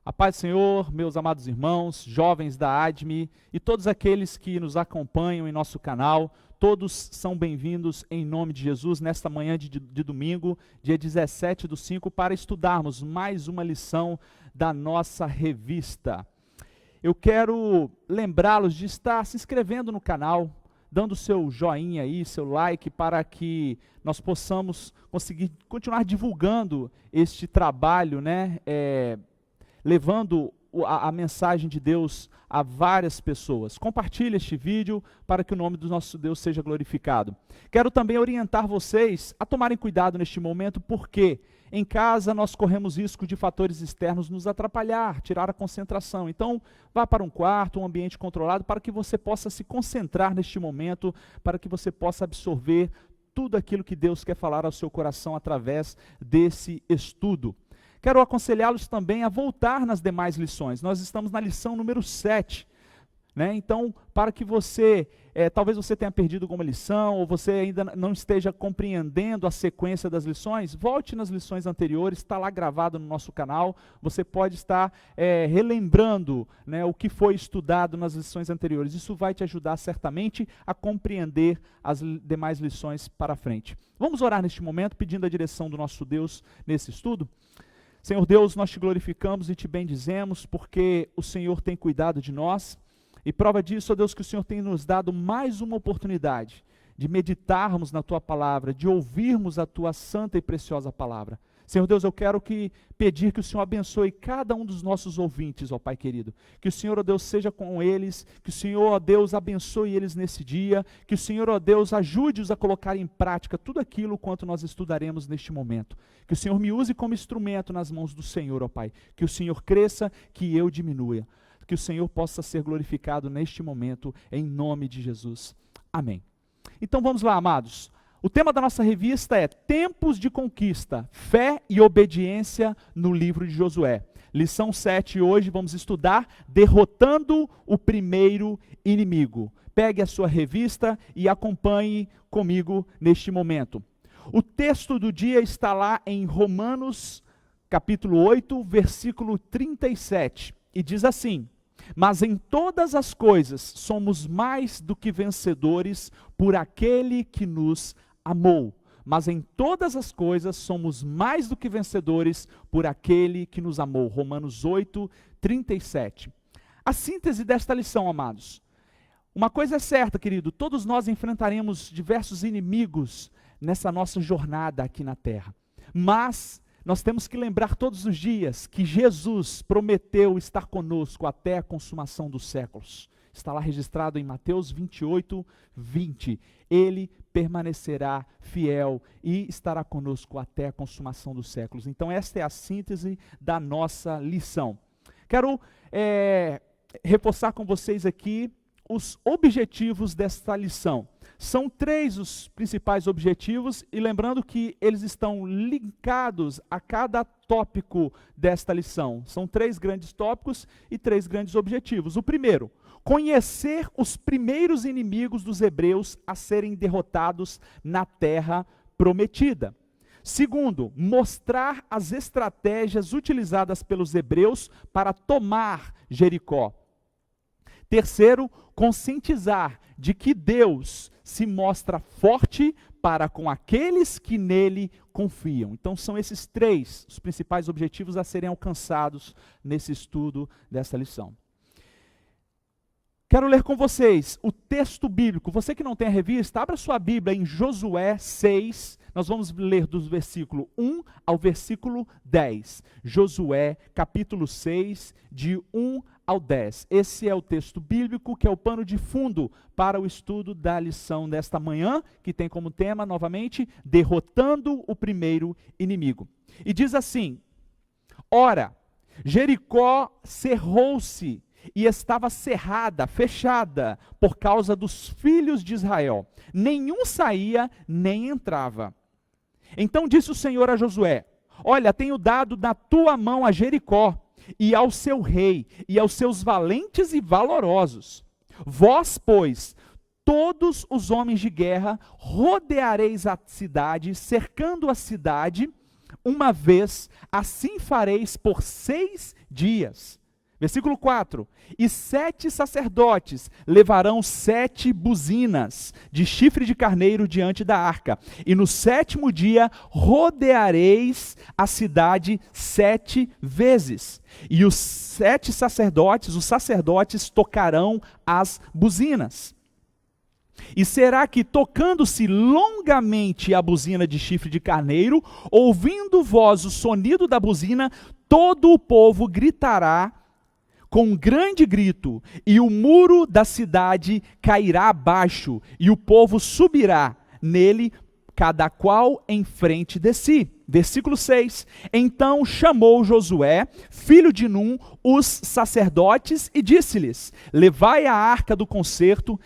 A paz do Senhor, meus amados irmãos, jovens da ADME e todos aqueles que nos acompanham em nosso canal, todos são bem-vindos em nome de Jesus nesta manhã de domingo, dia 17/5, para estudarmos mais uma lição da nossa revista. Eu quero lembrá-los de estar se inscrevendo no canal, dando seu joinha aí, seu like, para que nós possamos conseguir continuar divulgando este trabalho, levando a mensagem de Deus a várias pessoas. Compartilhe este vídeo para que o nome do nosso Deus seja glorificado. Quero também orientar vocês a tomarem cuidado neste momento, porque em casa nós corremos risco de fatores externos nos atrapalhar, tirar a concentração. Então, vá para um quarto, um ambiente controlado, para que você possa se concentrar neste momento, para que você possa absorver tudo aquilo que Deus quer falar ao seu coração através desse estudo. Quero aconselhá-los também a voltar nas demais lições. Nós estamos na lição número 7. Então, para que você, talvez você tenha perdido alguma lição, ou você ainda não esteja compreendendo a sequência das lições, volte nas lições anteriores, está lá gravado no nosso canal. Você pode estar relembrando o que foi estudado nas lições anteriores. Isso vai te ajudar certamente a compreender as demais lições para frente. Vamos orar neste momento, pedindo a direção do nosso Deus nesse estudo? Senhor Deus, nós te glorificamos e te bendizemos, porque o Senhor tem cuidado de nós, e prova disso, ó Deus, que o Senhor tem nos dado mais uma oportunidade de meditarmos na Tua Palavra, de ouvirmos a Tua santa e preciosa Palavra. Senhor Deus, eu quero pedir que o Senhor abençoe cada um dos nossos ouvintes, ó Pai querido. Que o Senhor, ó Deus, seja com eles, que o Senhor, ó Deus, abençoe eles nesse dia, que o Senhor, ó Deus, ajude-os a colocar em prática tudo aquilo quanto nós estudaremos neste momento. Que o Senhor me use como instrumento nas mãos do Senhor, ó Pai. Que o Senhor cresça, que eu diminua. Que o Senhor possa ser glorificado neste momento, em nome de Jesus. Amém. Então vamos lá, amados. O tema da nossa revista é Tempos de Conquista, Fé e Obediência no livro de Josué. Lição 7 hoje vamos estudar Derrotando o Primeiro Inimigo. Pegue a sua revista e acompanhe comigo neste momento. O texto do dia está lá em Romanos, capítulo 8, versículo 37, e diz assim: Mas em todas as coisas somos mais do que vencedores por aquele que nos amou. Mas em todas as coisas somos mais do que vencedores por aquele que nos amou. Romanos 8, 37. A síntese desta lição, amados. Uma coisa é certa, querido, todos nós enfrentaremos diversos inimigos nessa nossa jornada aqui na terra. Mas nós temos que lembrar todos os dias que Jesus prometeu estar conosco até a consumação dos séculos. Está lá registrado em Mateus 28, 20. Ele permanecerá fiel e estará conosco até a consumação dos séculos. Então esta é a síntese da nossa lição. Quero reforçar com vocês aqui os objetivos desta lição. São 3 os principais objetivos, e lembrando que eles estão linkados a cada tópico desta lição. São 3 grandes tópicos e 3 grandes objetivos. O primeiro, conhecer os primeiros inimigos dos hebreus a serem derrotados na terra prometida. Segundo, mostrar as estratégias utilizadas pelos hebreus para tomar Jericó. Terceiro, conscientizar de que Deus se mostra forte para com aqueles que nele confiam. Então são esses 3 os principais objetivos a serem alcançados nesse estudo dessa lição. Quero ler com vocês o texto bíblico. Você que não tem a revista, abra sua Bíblia em Josué 6. Nós vamos ler do versículo 1 ao versículo 10. Josué, capítulo 6, de 1 ao 10. Esse é o texto bíblico que é o pano de fundo para o estudo da lição desta manhã, que tem como tema, novamente, Derrotando o Primeiro Inimigo. E diz assim: Ora, Jericó cerrou-se e estava cerrada, fechada, por causa dos filhos de Israel. Nenhum saía, nem entrava. Então disse o Senhor a Josué: Olha, tenho dado na tua mão a Jericó, e ao seu rei, e aos seus valentes e valorosos. Vós, pois, todos os homens de guerra, rodeareis a cidade, cercando a cidade, uma vez, assim fareis por 6 dias. Versículo 4, e 7 sacerdotes levarão 7 buzinas de chifre de carneiro diante da arca, e no 7º dia rodeareis a cidade 7 vezes, e os 7 sacerdotes, tocarão as buzinas. E será que, tocando-se longamente a buzina de chifre de carneiro, ouvindo vós o sonido da buzina, todo o povo gritará com um grande grito, e o muro da cidade cairá abaixo, e o povo subirá nele, cada qual em frente de si. Versículo 6, então chamou Josué, filho de Num, os sacerdotes, e disse-lhes, levai a arca do concerto,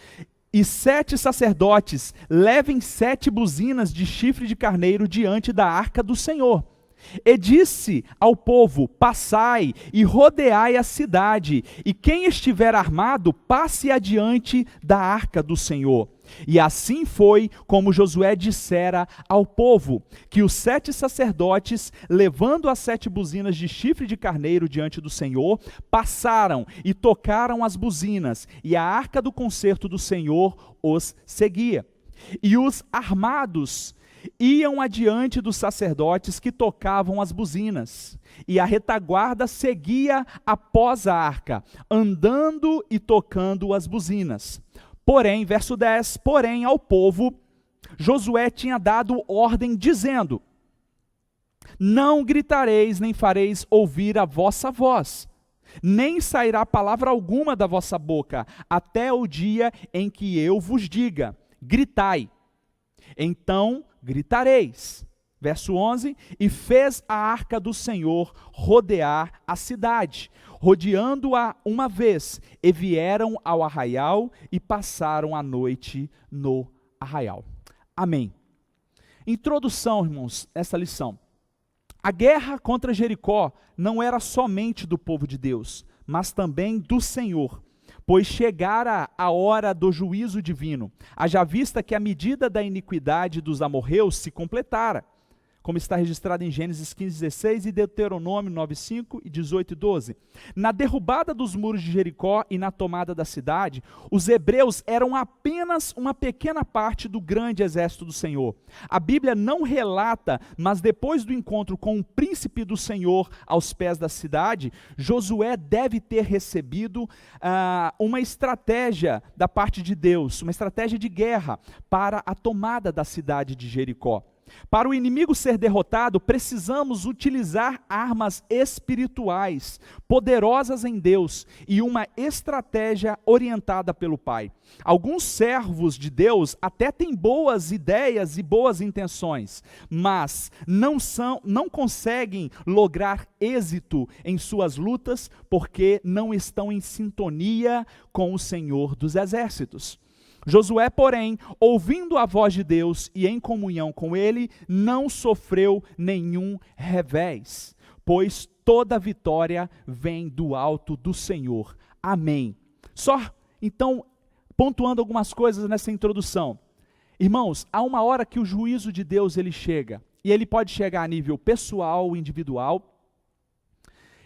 e 7 sacerdotes levem 7 buzinas de chifre de carneiro diante da arca do Senhor. E disse ao povo, passai e rodeai a cidade, e quem estiver armado, passe adiante da arca do Senhor. E assim foi como Josué dissera ao povo, que os 7 sacerdotes, levando as 7 buzinas de chifre de carneiro diante do Senhor, passaram e tocaram as buzinas, e a arca do concerto do Senhor os seguia. E os armados iam adiante dos sacerdotes que tocavam as buzinas, e a retaguarda seguia após a arca, andando e tocando as buzinas. Porém, verso 10, porém ao povo, Josué tinha dado ordem dizendo, não gritareis nem fareis ouvir a vossa voz, nem sairá palavra alguma da vossa boca, até o dia em que eu vos diga, gritai. Então gritareis. Verso 11, e fez a arca do Senhor rodear a cidade, rodeando-a uma vez, e vieram ao arraial e passaram a noite no arraial. Amém. Introdução, irmãos, essa lição. A guerra contra Jericó não era somente do povo de Deus, mas também do Senhor, pois chegara a hora do juízo divino, haja vista que a medida da iniquidade dos amorreus se completara, como está registrado em Gênesis 15:16 e Deuteronômio 9:5 e 18:12. Na derrubada dos muros de Jericó e na tomada da cidade, os hebreus eram apenas uma pequena parte do grande exército do Senhor. A Bíblia não relata, mas depois do encontro com o príncipe do Senhor aos pés da cidade, Josué deve ter recebido uma estratégia da parte de Deus, uma estratégia de guerra para a tomada da cidade de Jericó. Para o inimigo ser derrotado, precisamos utilizar armas espirituais, poderosas em Deus, e uma estratégia orientada pelo Pai. Alguns servos de Deus até têm boas ideias e boas intenções, mas não conseguem lograr êxito em suas lutas, porque não estão em sintonia com o Senhor dos Exércitos. Josué, porém, ouvindo a voz de Deus e em comunhão com ele, não sofreu nenhum revés, pois toda vitória vem do alto do Senhor. Amém. Só, então, pontuando algumas coisas nessa introdução. Irmãos, há uma hora que o juízo de Deus ele chega, e ele pode chegar a nível pessoal, individual,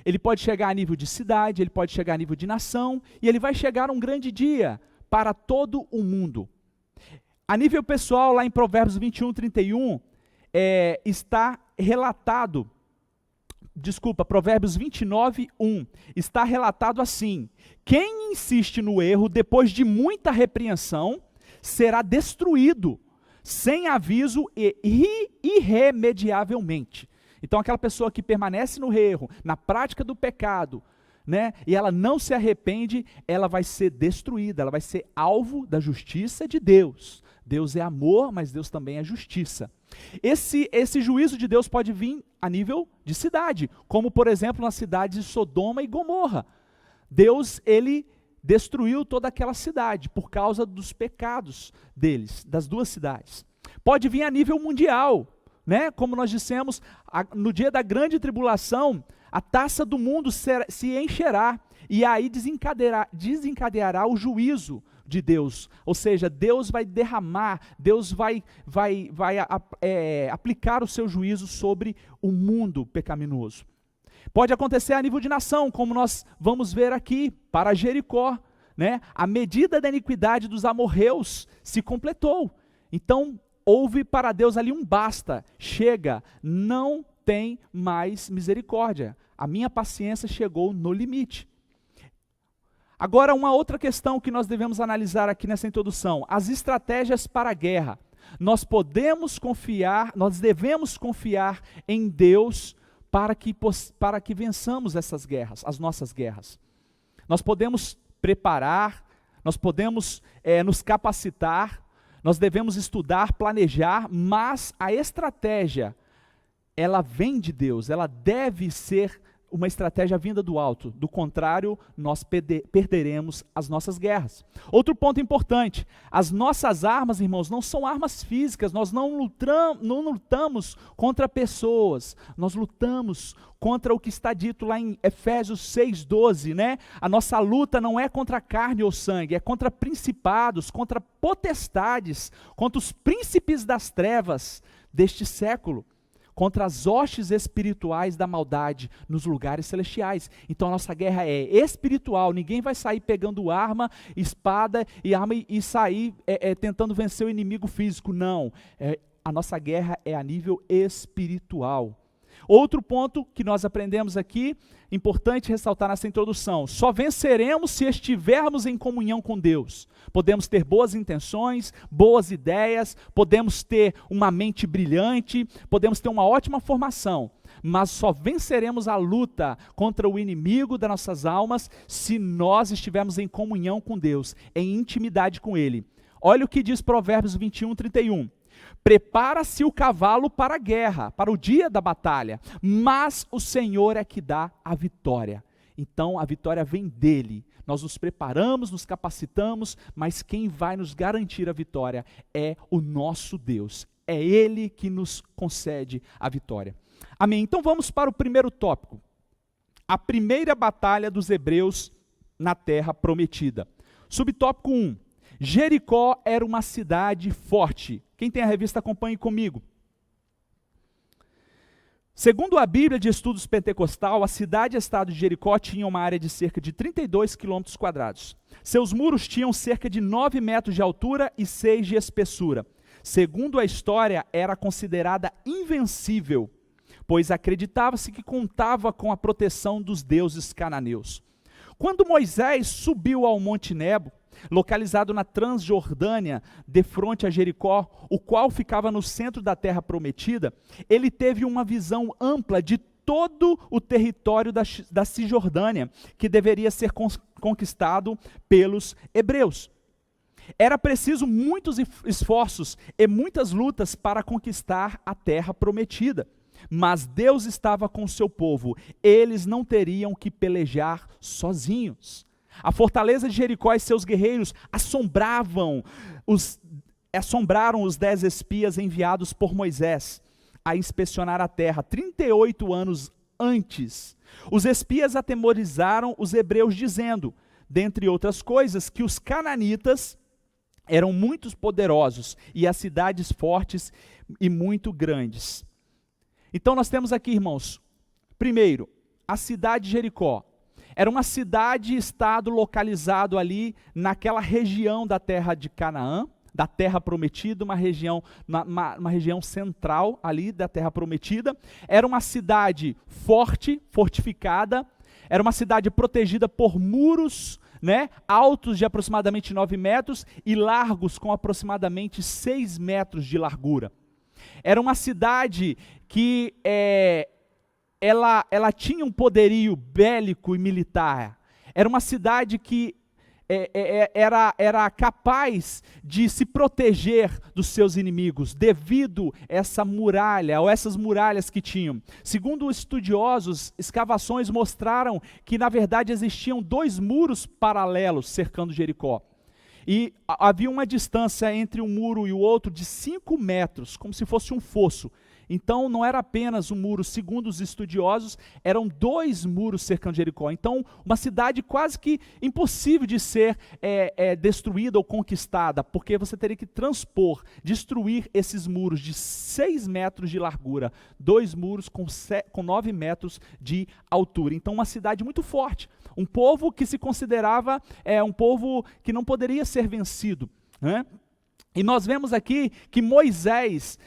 ele pode chegar a nível de cidade, ele pode chegar a nível de nação, e ele vai chegar um grande dia para todo o mundo. A nível pessoal, lá em Provérbios 21:31, está relatado, Provérbios 29:1, está relatado assim: quem insiste no erro depois de muita repreensão, será destruído, sem aviso e irremediavelmente. Então aquela pessoa que permanece no erro, na prática do pecado, e ela não se arrepende, ela vai ser destruída, ela vai ser alvo da justiça de Deus. Deus é amor, mas Deus também é justiça. Esse juízo de Deus pode vir a nível de cidade, como por exemplo na cidade de Sodoma e Gomorra. Deus, ele destruiu toda aquela cidade por causa dos pecados deles, das duas cidades. Pode vir a nível mundial, como nós dissemos, no dia da grande tribulação, a taça do mundo se encherá, e aí desencadeará o juízo de Deus, ou seja, Deus vai derramar, Deus vai aplicar o seu juízo sobre o mundo pecaminoso. Pode acontecer a nível de nação, como nós vamos ver aqui, para Jericó, né? A medida da iniquidade dos amorreus se completou, então houve para Deus ali um basta, chega, não tem mais misericórdia, a minha paciência chegou no limite. Agora, uma outra questão que nós devemos analisar aqui nessa introdução, as estratégias para a guerra. Nós devemos confiar em Deus para que vençamos essas guerras, as nossas guerras. Nós podemos preparar, nós podemos nos capacitar, nós devemos estudar, planejar, mas a estratégia, ela vem de Deus, ela deve ser uma estratégia vinda do alto, do contrário, nós perderemos as nossas guerras. Outro ponto importante, as nossas armas, irmãos, não são armas físicas, nós não lutamos contra pessoas, nós lutamos contra o que está dito lá em Efésios 6,12, né? A nossa luta não é contra carne ou sangue, é contra principados, contra potestades, contra os príncipes das trevas deste século, contra as hostes espirituais da maldade nos lugares celestiais. Então a nossa guerra é espiritual, ninguém vai sair pegando espada e sair tentando vencer o inimigo físico, não. A nossa guerra é a nível espiritual. Outro ponto que nós aprendemos aqui, importante ressaltar nessa introdução, só venceremos se estivermos em comunhão com Deus. Podemos ter boas intenções, boas ideias, podemos ter uma mente brilhante, podemos ter uma ótima formação, mas só venceremos a luta contra o inimigo das nossas almas se nós estivermos em comunhão com Deus, em intimidade com Ele. Olha o que diz Provérbios 21:31. Prepara-se o cavalo para a guerra, para o dia da batalha, mas o Senhor é que dá a vitória. Então a vitória vem dele. Nós nos preparamos, nos capacitamos, mas quem vai nos garantir a vitória é o nosso Deus. É Ele que nos concede a vitória. Amém? Então vamos para o primeiro tópico. A primeira batalha dos hebreus na terra prometida. Subtópico 1. Jericó era uma cidade forte. Quem tem a revista, acompanhe comigo. Segundo a Bíblia de Estudos Pentecostal, a cidade-estado de Jericó tinha uma área de cerca de 32 quilômetros quadrados. Seus muros tinham cerca de 9 metros de altura e 6 de espessura. Segundo a história, era considerada invencível, pois acreditava-se que contava com a proteção dos deuses cananeus. Quando Moisés subiu ao Monte Nebo, localizado na Transjordânia, defronte a Jericó, o qual ficava no centro da terra prometida, ele teve uma visão ampla de todo o território da Cisjordânia, que deveria ser conquistado pelos hebreus. Era preciso muitos esforços e muitas lutas para conquistar a terra prometida, mas Deus estava com o seu povo, eles não teriam que pelejar sozinhos. A fortaleza de Jericó e seus guerreiros assombraram os 10 espias enviados por Moisés a inspecionar a terra 38 anos antes. Os espias atemorizaram os hebreus dizendo, dentre outras coisas, que os cananitas eram muito poderosos e as cidades fortes e muito grandes. Então nós temos aqui, irmãos, primeiro, a cidade de Jericó. Era uma cidade e estado localizado ali naquela região da terra de Canaã, da terra prometida, uma região central ali da terra prometida. Era uma cidade forte, fortificada, era uma cidade protegida por muros, né, altos de aproximadamente 9 metros e largos com aproximadamente 6 metros de largura. Era uma cidade que ela tinha um poderio bélico e militar. Era uma cidade que era capaz de se proteger dos seus inimigos, devido a essa muralha, ou essas muralhas que tinham. Segundo estudiosos, escavações mostraram que, na verdade, existiam 2 muros paralelos cercando Jericó. E havia uma distância entre um muro e o outro de 5 metros, como se fosse um fosso. Então não era apenas um muro, segundo os estudiosos, eram 2 muros cercando Jericó. Então uma cidade quase que impossível de ser destruída ou conquistada, porque você teria que destruir esses muros de 6 metros de largura, 2 muros com 9 metros de altura. Então uma cidade muito forte, um povo que se considerava um povo que não poderia ser vencido, né? E nós vemos aqui que Moisés,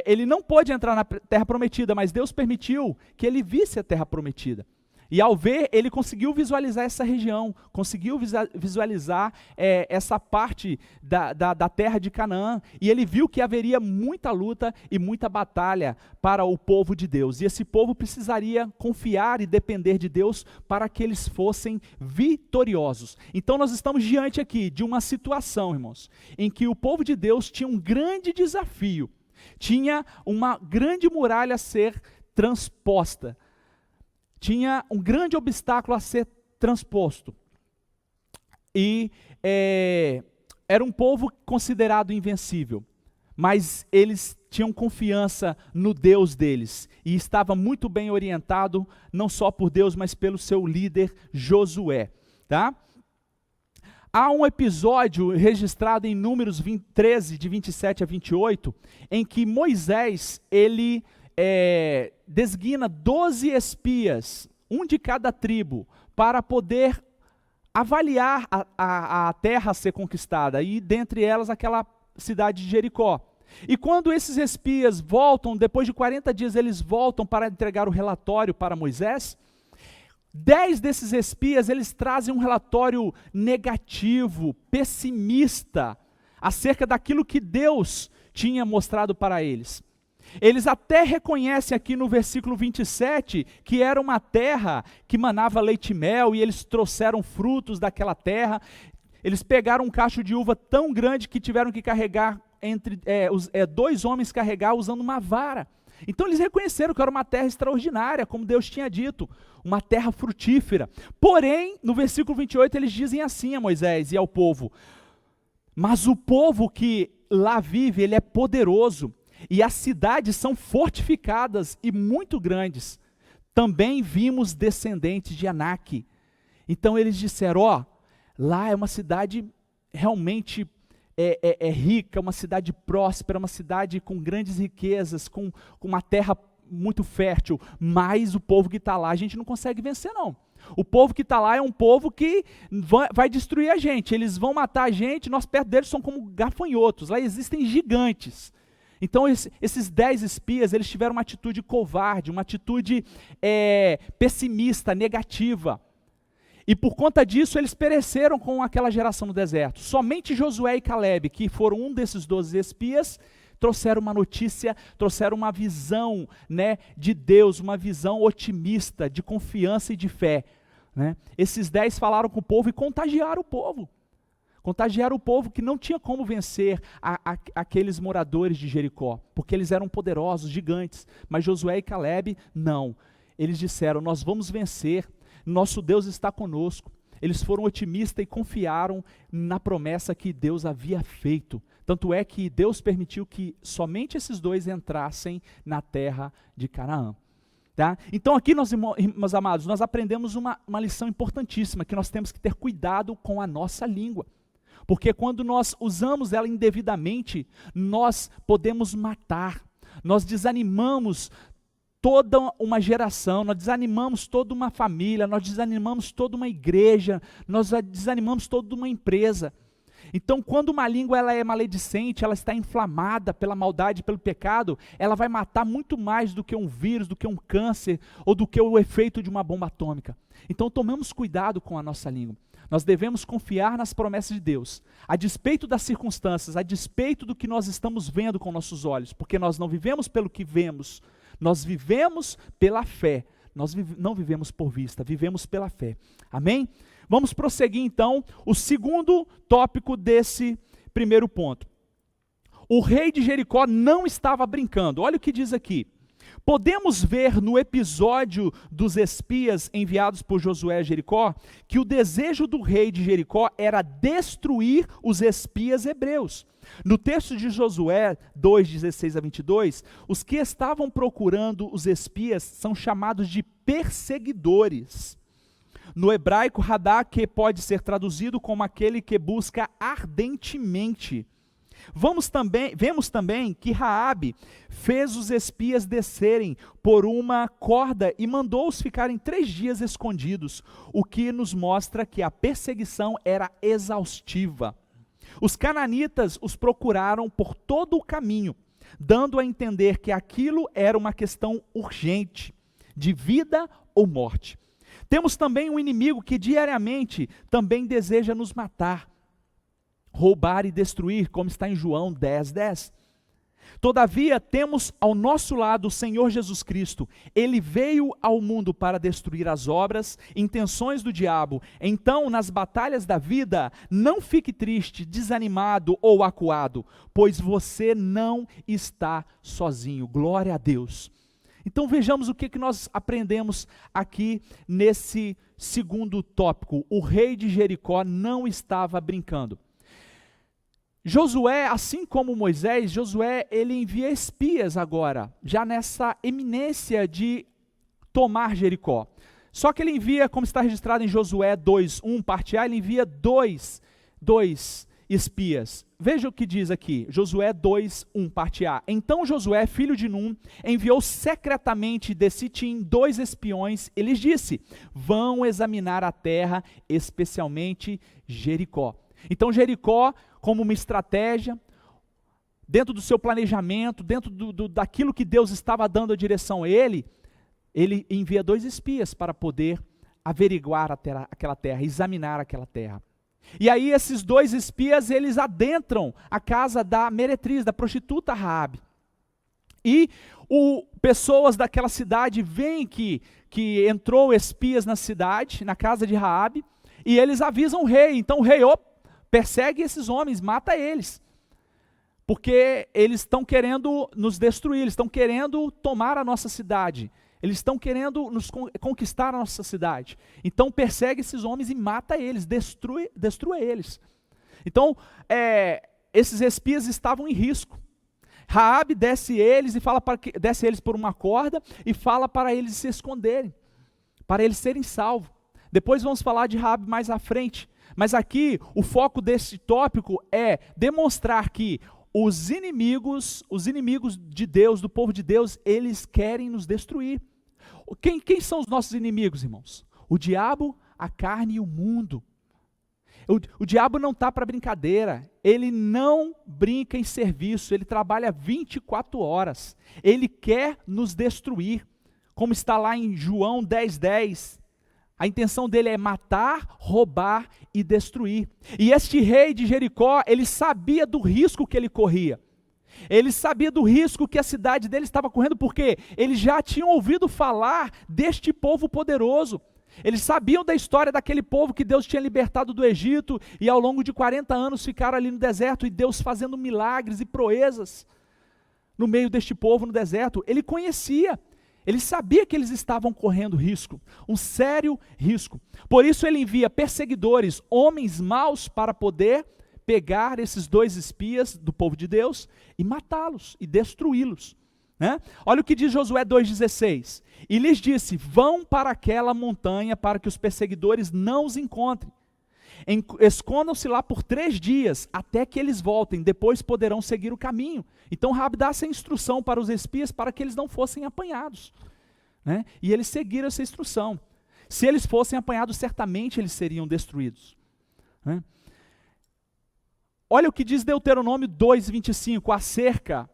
ele não pôde entrar na terra prometida, mas Deus permitiu que ele visse a terra prometida. E ao ver, ele conseguiu visualizar essa região, conseguiu visualizar essa parte da terra de Canaã. E ele viu que haveria muita luta e muita batalha para o povo de Deus. E esse povo precisaria confiar e depender de Deus para que eles fossem vitoriosos. Então nós estamos diante aqui de uma situação, irmãos, em que o povo de Deus tinha um grande desafio. Tinha uma grande muralha a ser transposta. Tinha um grande obstáculo a ser transposto. E era um povo considerado invencível, mas eles tinham confiança no Deus deles, e estava muito bem orientado, não só por Deus, mas pelo seu líder Josué. Tá? Há um episódio registrado em Números 13, de 27 a 28, em que Moisés, ele designa 12 espias, um de cada tribo, para poder avaliar a terra a ser conquistada, e dentre elas aquela cidade de Jericó. E quando esses espias voltam, depois de 40 dias eles voltam para entregar o relatório para Moisés, 10 desses espias, eles trazem um relatório negativo, pessimista, acerca daquilo que Deus tinha mostrado para eles. Eles até reconhecem aqui no versículo 27 que era uma terra que manava leite e mel, e eles trouxeram frutos daquela terra. Eles pegaram um cacho de uva tão grande que tiveram que carregar, 2 homens carregar usando uma vara. Então eles reconheceram que era uma terra extraordinária, como Deus tinha dito, uma terra frutífera. Porém, no versículo 28 eles dizem assim a Moisés e ao povo: mas o povo que lá vive, ele é poderoso, e as cidades são fortificadas e muito grandes. Também vimos descendentes de Anak. Então eles disseram, lá é uma cidade realmente rica, uma cidade próspera, uma cidade com grandes riquezas, com uma terra muito fértil, mas o povo que está lá a gente não consegue vencer não. O povo que está lá é um povo que vai destruir a gente, eles vão matar a gente, nós perto deles são como gafanhotos, lá existem gigantes. Então esses 10 espias, eles tiveram uma atitude covarde, uma atitude pessimista, negativa. E por conta disso eles pereceram com aquela geração no deserto. Somente Josué e Caleb, que foram um desses 12 espias, trouxeram uma notícia, trouxeram uma visão, né, de Deus, uma visão otimista, de confiança e de fé. Né? Esses 10 falaram com o povo e contagiaram o povo. Contagiaram o povo que não tinha como vencer aqueles moradores de Jericó, porque eles eram poderosos, gigantes, mas Josué e Caleb, não. Eles disseram, nós vamos vencer, nosso Deus está conosco. Eles foram otimistas e confiaram na promessa que Deus havia feito. Tanto é que Deus permitiu que somente esses 2 entrassem na terra de Canaã. Tá? Então aqui, meus amados, nós aprendemos uma lição importantíssima, que nós temos que ter cuidado com a nossa língua. Porque quando nós usamos ela indevidamente, nós podemos matar, nós desanimamos toda uma geração, nós desanimamos toda uma família, nós desanimamos toda uma igreja, nós desanimamos toda uma empresa. Então quando uma língua ela é maledicente, ela está inflamada pela maldade, pelo pecado, ela vai matar muito mais do que um vírus, do que um câncer, ou do que o efeito de uma bomba atômica. Então tomemos cuidado com a nossa língua. Nós devemos confiar nas promessas de Deus, a despeito das circunstâncias, a despeito do que nós estamos vendo com nossos olhos, porque nós não vivemos pelo que vemos, nós vivemos pela fé, nós não vivemos por vista, vivemos pela fé. Amém? Vamos prosseguir então, o segundo tópico desse primeiro ponto. O rei de Jericó não estava brincando, olha o que diz aqui. Podemos ver no episódio dos espias enviados por Josué a Jericó, que o desejo do rei de Jericó era destruir os espias hebreus. No texto de Josué 2:16-22, os que estavam procurando os espias são chamados de perseguidores. No hebraico, Radak pode ser traduzido como aquele que busca ardentemente. Vemos também que Raabe fez os espias descerem por uma corda e mandou-os ficarem 3 dias escondidos, o que nos mostra que a perseguição era exaustiva. Os cananitas os procuraram por todo o caminho, dando a entender que aquilo era uma questão urgente, de vida ou morte. Temos também um inimigo que diariamente também deseja nos matar, roubar e destruir, como está em João 10:10. Todavia, temos ao nosso lado o Senhor Jesus Cristo. Ele veio ao mundo para destruir as obras, intenções do diabo. Então, nas batalhas da vida, não fique triste, desanimado ou acuado, pois você não está sozinho. Glória a Deus. Então vejamos o que nós aprendemos aqui nesse segundo tópico. O rei de Jericó não estava brincando. Josué, assim como Moisés, Josué ele envia espias agora, já nessa eminência de tomar Jericó. Só que ele envia, como está registrado em Josué 2:1, parte A, ele envia dois espias. Veja o que diz aqui, Josué 2:1, parte A. Então Josué, filho de Num, enviou secretamente de Sitim 2 espiões e lhes disse: vão examinar a terra, especialmente Jericó. Então Jericó, como uma estratégia, dentro do seu planejamento, dentro daquilo que Deus estava dando a direção a ele envia 2 espias para poder averiguar aquela terra, examinar aquela terra. E aí esses 2 espias, eles adentram a casa da meretriz, da prostituta Raabe. E pessoas daquela cidade veem que entrou espias na cidade, na casa de Raabe, e eles avisam o rei. Então o rei, persegue esses homens, mata eles. Porque eles estão querendo nos destruir, eles estão querendo tomar a nossa cidade. Eles estão querendo conquistar a nossa cidade. Então persegue esses homens e mata eles, destrua eles. Então, esses espias estavam em risco. Raabe desce eles por uma corda e fala para eles se esconderem, para eles serem salvos. Depois vamos falar de Raabe mais à frente. Mas aqui o foco desse tópico é demonstrar que os inimigos de Deus, do povo de Deus, eles querem nos destruir. Quem são os nossos inimigos, irmãos? O diabo, a carne e o mundo. O diabo não está para brincadeira, ele não brinca em serviço, ele trabalha 24 horas, ele quer nos destruir, como está lá em João 10:10. A intenção dele é matar, roubar e destruir. E este rei de Jericó, ele sabia do risco que ele corria. Ele sabia do risco que a cidade dele estava correndo, porque eles já tinham ouvido falar deste povo poderoso. Eles sabiam da história daquele povo que Deus tinha libertado do Egito, e ao longo de 40 anos ficaram ali no deserto, e Deus fazendo milagres e proezas no meio deste povo no deserto. Ele conhecia. Ele sabia que eles estavam correndo risco, um sério risco. Por isso ele envia perseguidores, homens maus, para poder pegar esses 2 espias do povo de Deus e matá-los e destruí-los. Né? Olha o que diz Josué 2,16. E lhes disse: vão para aquela montanha para que os perseguidores não os encontrem. Escondam-se lá por 3 dias, até que eles voltem, depois poderão seguir o caminho. Então Raabe dá essa instrução para os espias, para que eles não fossem apanhados. Né? E eles seguiram essa instrução. Se eles fossem apanhados, certamente eles seriam destruídos. Né? Olha o que diz Deuteronômio 2,25, acerca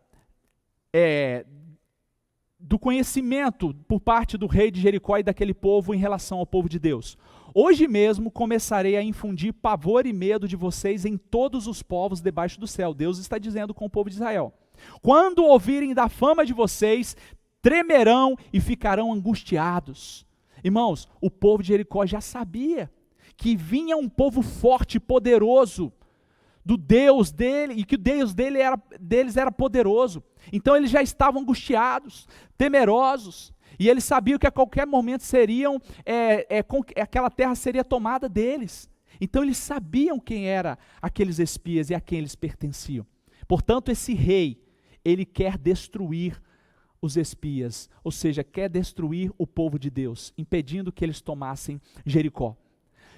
do conhecimento por parte do rei de Jericó e daquele povo em relação ao povo de Deus. Hoje mesmo começarei a infundir pavor e medo de vocês em todos os povos debaixo do céu. Deus está dizendo com o povo de Israel. Quando ouvirem da fama de vocês, tremerão e ficarão angustiados. Irmãos, o povo de Jericó já sabia que vinha um povo forte, poderoso, do Deus dele, e que o Deus deles era poderoso. Então eles já estavam angustiados, temerosos, e eles sabiam que a qualquer momento aquela terra seria tomada deles. Então eles sabiam quem eram aqueles espias e a quem eles pertenciam. Portanto, esse rei, ele quer destruir os espias, ou seja, quer destruir o povo de Deus, impedindo que eles tomassem Jericó.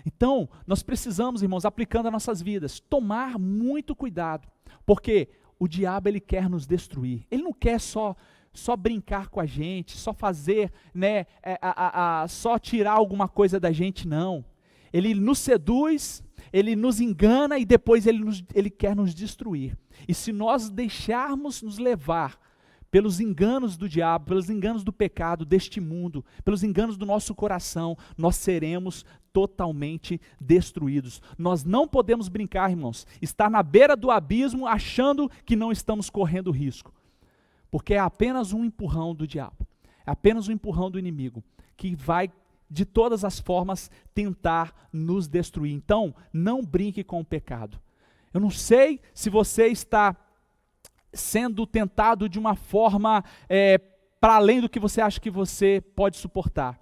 Então, nós precisamos, irmãos, aplicando as nossas vidas, tomar muito cuidado, porque o diabo, ele quer nos destruir. Ele não quer só brincar com a gente, só fazer, só tirar alguma coisa da gente, não. Ele nos seduz, ele nos engana e depois ele quer nos destruir. E se nós deixarmos nos levar pelos enganos do diabo, pelos enganos do pecado, deste mundo, pelos enganos do nosso coração, nós seremos totalmente destruídos. Nós não podemos brincar, irmãos, estar na beira do abismo achando que não estamos correndo risco, porque é apenas um empurrão do diabo, é apenas um empurrão do inimigo, que vai de todas as formas tentar nos destruir. Então, não brinque com o pecado. Eu não sei se você está sendo tentado de uma forma para além do que você acha que você pode suportar,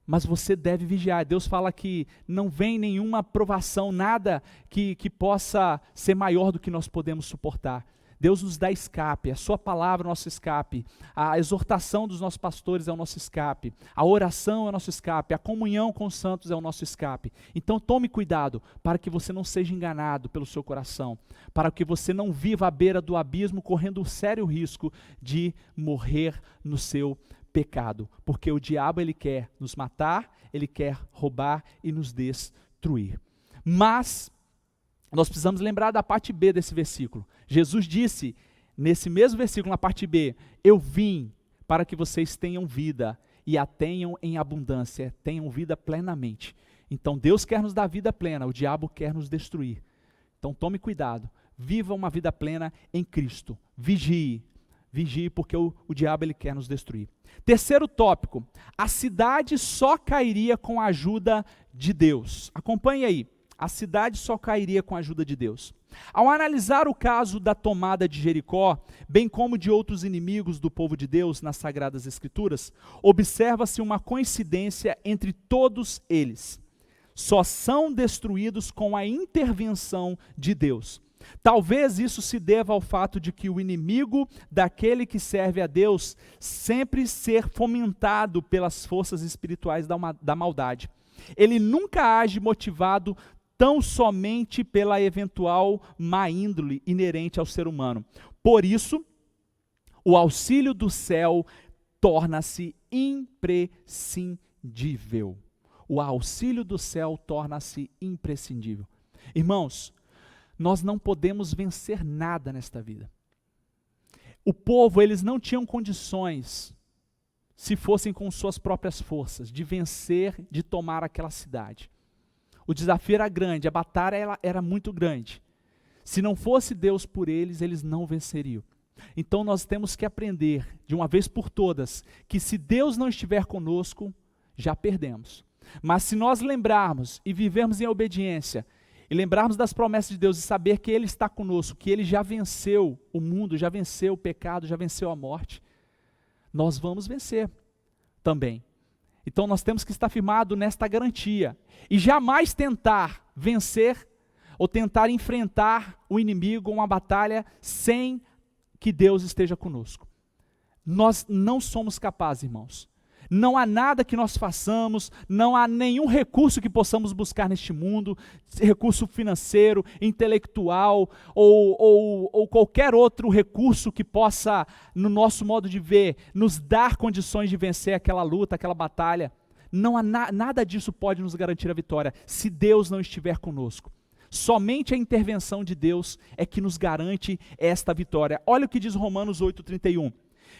mas você deve vigiar. Deus fala que não vem nenhuma provação, nada que possa ser maior do que nós podemos suportar. Deus nos dá escape, a sua palavra é o nosso escape, a exortação dos nossos pastores é o nosso escape, a oração é o nosso escape, a comunhão com os santos é o nosso escape. Então tome cuidado para que você não seja enganado pelo seu coração, para que você não viva à beira do abismo correndo um sério risco de morrer no seu pecado, porque o diabo, ele quer nos matar, ele quer roubar e nos destruir. Mas nós precisamos lembrar da parte B desse versículo. Jesus disse, nesse mesmo versículo, na parte B, eu vim para que vocês tenham vida e a tenham em abundância, tenham vida plenamente. Então Deus quer nos dar vida plena, o diabo quer nos destruir. Então tome cuidado, viva uma vida plena em Cristo, vigie porque o diabo, ele quer nos destruir. Terceiro tópico, a cidade só cairia com a ajuda de Deus. Acompanhe aí. A cidade só cairia com a ajuda de Deus. Ao analisar o caso da tomada de Jericó, bem como de outros inimigos do povo de Deus nas Sagradas Escrituras, observa-se uma coincidência entre todos eles. Só são destruídos com a intervenção de Deus. Talvez isso se deva ao fato de que o inimigo daquele que serve a Deus sempre ser fomentado pelas forças espirituais da maldade. Ele nunca age motivado tão somente pela eventual má índole inerente ao ser humano. Por isso, o auxílio do céu torna-se imprescindível. O auxílio do céu torna-se imprescindível. Irmãos, nós não podemos vencer nada nesta vida. O povo, eles não tinham condições, se fossem com suas próprias forças, de vencer, de tomar aquela cidade. O desafio era grande, a batalha era muito grande. Se não fosse Deus por eles, eles não venceriam. Então nós temos que aprender, de uma vez por todas, que se Deus não estiver conosco, já perdemos. Mas se nós lembrarmos e vivermos em obediência, e lembrarmos das promessas de Deus e saber que Ele está conosco, que Ele já venceu o mundo, já venceu o pecado, já venceu a morte, nós vamos vencer também. Então nós temos que estar firmados nesta garantia e jamais tentar vencer ou tentar enfrentar o inimigo, uma batalha, sem que Deus esteja conosco. Nós não somos capazes, irmãos. Não há nada que nós façamos, não há nenhum recurso que possamos buscar neste mundo, recurso financeiro, intelectual ou qualquer outro recurso que possa, no nosso modo de ver, nos dar condições de vencer aquela luta, aquela batalha. Não há nada disso pode nos garantir a vitória, se Deus não estiver conosco. Somente a intervenção de Deus é que nos garante esta vitória. Olha o que diz Romanos 8:31.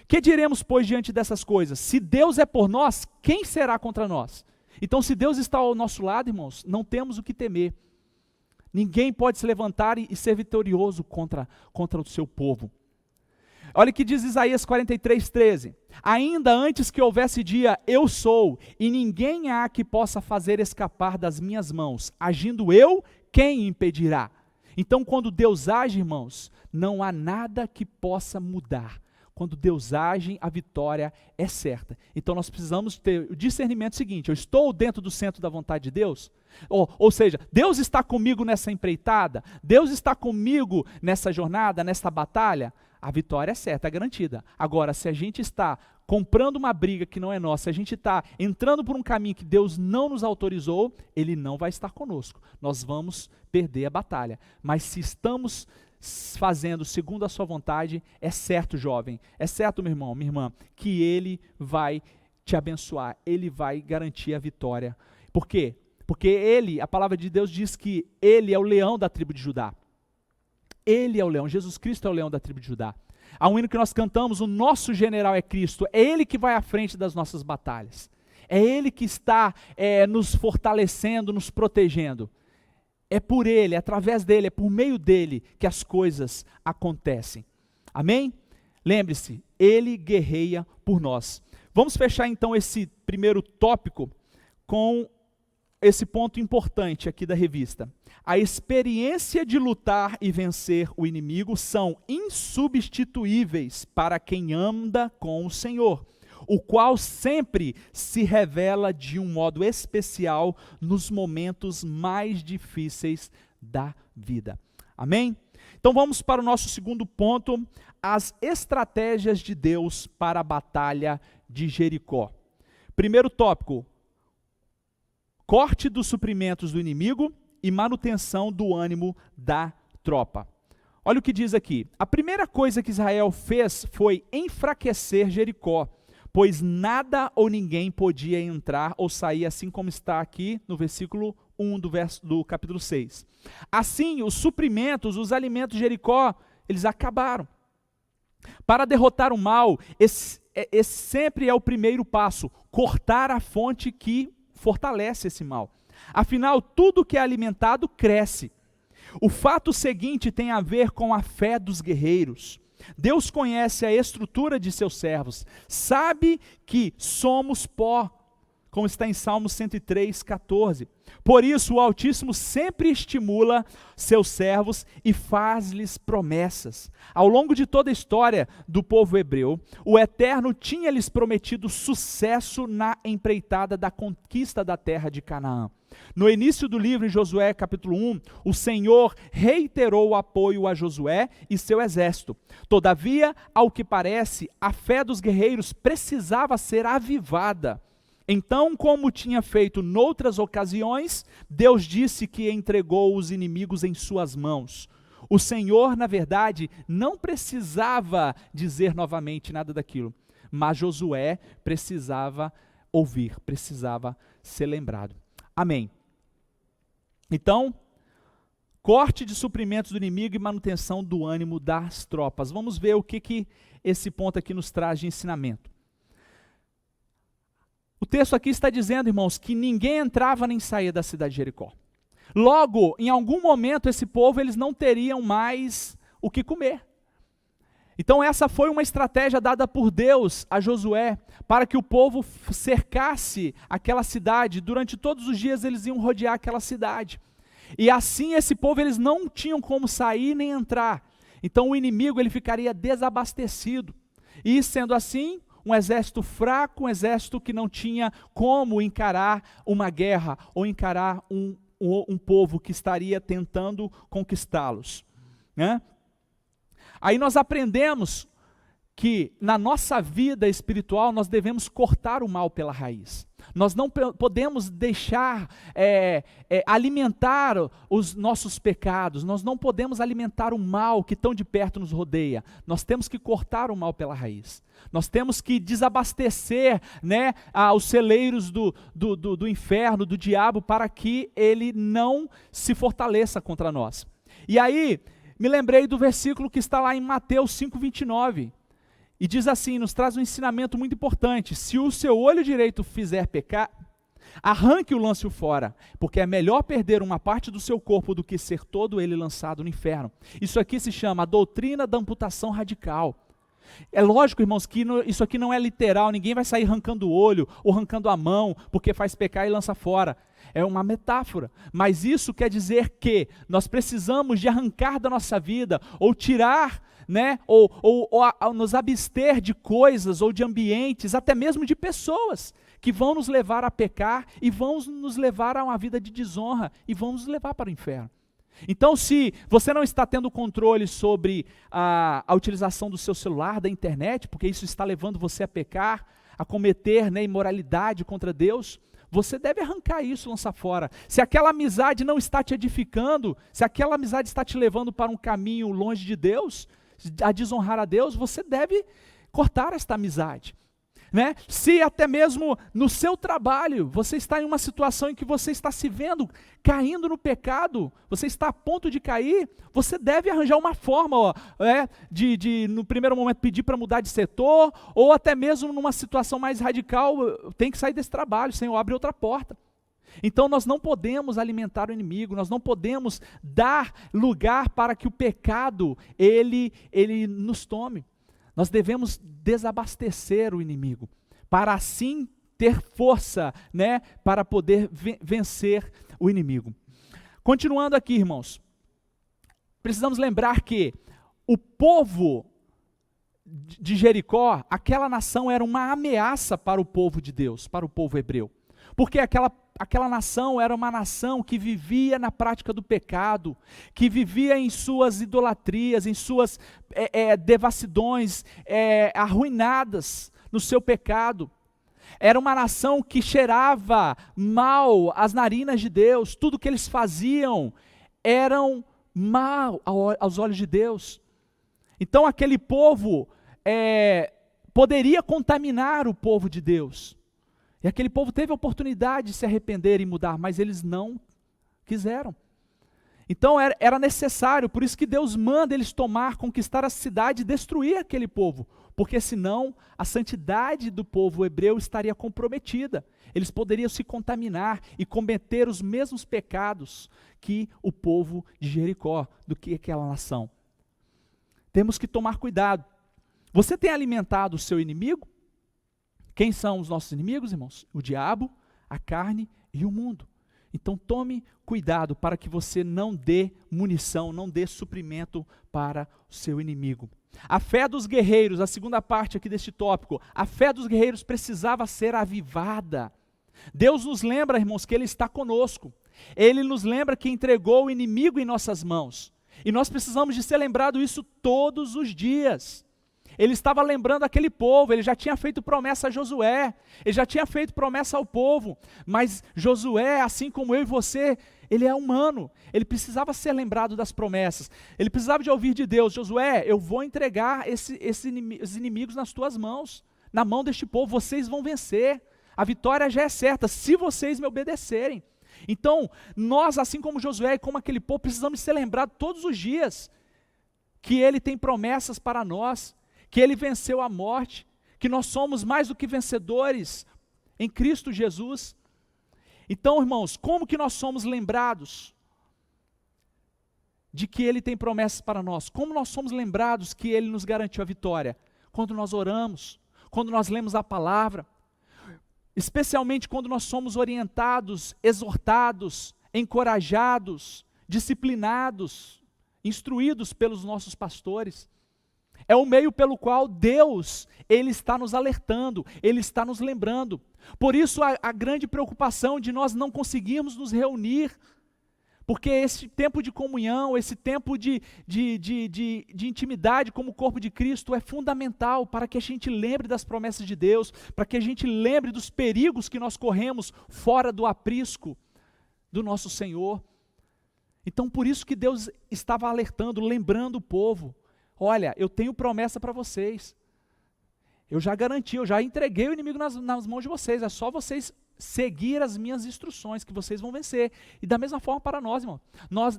Que diremos, pois, diante dessas coisas? Se Deus é por nós, quem será contra nós? Então, se Deus está ao nosso lado, irmãos, não temos o que temer. Ninguém pode se levantar e ser vitorioso contra o seu povo. Olha o que diz Isaías 43:13. Ainda antes que houvesse dia, eu sou, e ninguém há que possa fazer escapar das minhas mãos. Agindo eu, quem impedirá? Então, quando Deus age, irmãos, não há nada que possa mudar Quando Deus age, a vitória é certa. Então nós precisamos ter o discernimento seguinte: eu estou dentro do centro da vontade de Deus? Ou seja, Deus está comigo nessa empreitada? Deus está comigo nessa jornada, nessa batalha? A vitória é certa, é garantida. Agora, se a gente está comprando uma briga que não é nossa, se a gente está entrando por um caminho que Deus não nos autorizou, Ele não vai estar conosco. Nós vamos perder a batalha. Mas se estamos fazendo segundo a sua vontade, é certo, jovem, é certo, meu irmão, minha irmã, que Ele vai te abençoar, Ele vai garantir a vitória. Por quê? Porque Ele, a palavra de Deus diz que Ele é o leão da tribo de Judá. Ele é o leão, Jesus Cristo é o leão da tribo de Judá. Há um hino que nós cantamos, o nosso general é Cristo, é Ele que vai à frente das nossas batalhas. É Ele que está nos fortalecendo, nos protegendo. É por Ele, é através dEle, é por meio dEle que as coisas acontecem. Amém? Lembre-se, Ele guerreia por nós. Vamos fechar então esse primeiro tópico com esse ponto importante aqui da revista. A experiência de lutar e vencer o inimigo são insubstituíveis para quem anda com o Senhor, o qual sempre se revela de um modo especial nos momentos mais difíceis da vida. Amém? Então vamos para o nosso segundo ponto, as estratégias de Deus para a batalha de Jericó. Primeiro tópico: corte dos suprimentos do inimigo e manutenção do ânimo da tropa. Olha o que diz aqui. A primeira coisa que Israel fez foi enfraquecer Jericó, pois nada ou ninguém podia entrar ou sair, assim como está aqui no versículo 1 do capítulo 6. Assim, os suprimentos, os alimentos de Jericó, eles acabaram. Para derrotar o mal, esse sempre é o primeiro passo: cortar a fonte que fortalece esse mal. Afinal, tudo que é alimentado cresce. O fato seguinte tem a ver com a fé dos guerreiros. Deus conhece a estrutura de seus servos, sabe que somos pó, como está em Salmos 103:14. Por isso o Altíssimo sempre estimula seus servos e faz-lhes promessas. Ao longo de toda a história do povo hebreu, o Eterno tinha-lhes prometido sucesso na empreitada da conquista da terra de Canaã. No início do livro, em Josué capítulo 1, o Senhor reiterou o apoio a Josué e seu exército. Todavia, ao que parece, a fé dos guerreiros precisava ser avivada. Então, como tinha feito noutras ocasiões, Deus disse que entregou os inimigos em suas mãos. O Senhor, na verdade, não precisava dizer novamente nada daquilo, mas Josué precisava ouvir, precisava ser lembrado. Amém. Então, corte de suprimentos do inimigo e manutenção do ânimo das tropas. Vamos ver o que esse ponto aqui nos traz de ensinamento. O texto aqui está dizendo, irmãos, que ninguém entrava nem saía da cidade de Jericó. Logo, em algum momento, esse povo, eles não teriam mais o que comer. Então essa foi uma estratégia dada por Deus a Josué, para que o povo cercasse aquela cidade. Durante todos os dias eles iam rodear aquela cidade. E assim esse povo, eles não tinham como sair nem entrar. Então o inimigo, ele ficaria desabastecido. E sendo assim, um exército fraco, um exército que não tinha como encarar uma guerra, ou encarar um povo que estaria tentando conquistá-los, né? Aí nós aprendemos que na nossa vida espiritual nós devemos cortar o mal pela raiz. Nós não podemos deixar alimentar os nossos pecados, nós não podemos alimentar o mal que tão de perto nos rodeia. Nós temos que cortar o mal pela raiz. Nós temos que desabastecer, né, os celeiros do inferno, do diabo, para que ele não se fortaleça contra nós. E aí, me lembrei do versículo que está lá em Mateus 5:29, e diz assim, nos traz um ensinamento muito importante: se o seu olho direito fizer pecar, arranque-o, lance-o fora, porque é melhor perder uma parte do seu corpo do que ser todo ele lançado no inferno. Isso aqui se chama a doutrina da amputação radical. É lógico, irmãos, que isso aqui não é literal, ninguém vai sair arrancando o olho ou arrancando a mão, porque faz pecar e lança fora. É uma metáfora, mas isso quer dizer que nós precisamos de arrancar da nossa vida, ou tirar, né, ou nos abster de coisas ou de ambientes, até mesmo de pessoas, que vão nos levar a pecar e vão nos levar a uma vida de desonra e vão nos levar para o inferno. Então, se você não está tendo controle sobre a utilização do seu celular, da internet, porque isso está levando você a pecar, a cometer, né, imoralidade contra Deus, você deve arrancar isso, lançar fora. Se aquela amizade não está te edificando, se aquela amizade está te levando para um caminho longe de Deus, a desonrar a Deus, você deve cortar esta amizade. Né? Se até mesmo no seu trabalho, você está em uma situação em que você está se vendo caindo no pecado, você está a ponto de cair, você deve arranjar uma forma, de no primeiro momento pedir para mudar de setor, ou até mesmo numa situação mais radical, tem que sair desse trabalho, Senhor, abre outra porta. Então nós não podemos alimentar o inimigo, nós não podemos dar lugar para que o pecado, ele nos tome. Nós devemos desabastecer o inimigo, para assim ter força, né, para poder vencer o inimigo. Continuando aqui, irmãos, precisamos lembrar que o povo de Jericó, aquela nação era uma ameaça para o povo de Deus, para o povo hebreu. Porque aquela nação era uma nação que vivia na prática do pecado, que vivia em suas idolatrias, em suas devassidões, arruinadas no seu pecado. Era uma nação que cheirava mal às narinas de Deus, tudo que eles faziam eram mal aos olhos de Deus. Então aquele povo poderia contaminar o povo de Deus. E aquele povo teve a oportunidade de se arrepender e mudar, mas eles não quiseram. Então era necessário, por isso que Deus manda eles conquistar a cidade e destruir aquele povo, porque senão a santidade do povo hebreu estaria comprometida. Eles poderiam se contaminar e cometer os mesmos pecados que o povo de Jericó, do que aquela nação. Temos que tomar cuidado. Você tem alimentado o seu inimigo? Quem são os nossos inimigos, irmãos? O diabo, a carne e o mundo. Então tome cuidado para que você não dê munição, não dê suprimento para o seu inimigo. A fé dos guerreiros, a segunda parte aqui deste tópico, a fé dos guerreiros precisava ser avivada. Deus nos lembra, irmãos, que Ele está conosco. Ele nos lembra que entregou o inimigo em nossas mãos. E nós precisamos de ser lembrado isso todos os dias. Ele estava lembrando aquele povo, ele já tinha feito promessa a Josué, ele já tinha feito promessa ao povo, mas Josué, assim como eu e você, ele é humano, ele precisava ser lembrado das promessas, ele precisava de ouvir de Deus: Josué, eu vou entregar esses inimigos nas tuas mãos, na mão deste povo, vocês vão vencer, a vitória já é certa, se vocês me obedecerem. Então, nós, assim como Josué e como aquele povo, precisamos ser lembrados todos os dias, que ele tem promessas para nós, que ele venceu a morte, que nós somos mais do que vencedores em Cristo Jesus. Então, irmãos, como que nós somos lembrados de que ele tem promessas para nós? Como nós somos lembrados que ele nos garantiu a vitória? Quando nós oramos, quando nós lemos a palavra, especialmente quando nós somos orientados, exortados, encorajados, disciplinados, instruídos pelos nossos pastores. É o meio pelo qual Deus, Ele está nos alertando, Ele está nos lembrando. Por isso a grande preocupação de nós não conseguirmos nos reunir, porque esse tempo de comunhão, esse tempo de intimidade como o corpo de Cristo é fundamental para que a gente lembre das promessas de Deus, para que a gente lembre dos perigos que nós corremos fora do aprisco do nosso Senhor. Então por isso que Deus estava alertando, lembrando o povo: olha, eu tenho promessa para vocês, eu já garanti, eu já entreguei o inimigo nas mãos de vocês, é só vocês seguir as minhas instruções que vocês vão vencer. E da mesma forma para nós, irmão,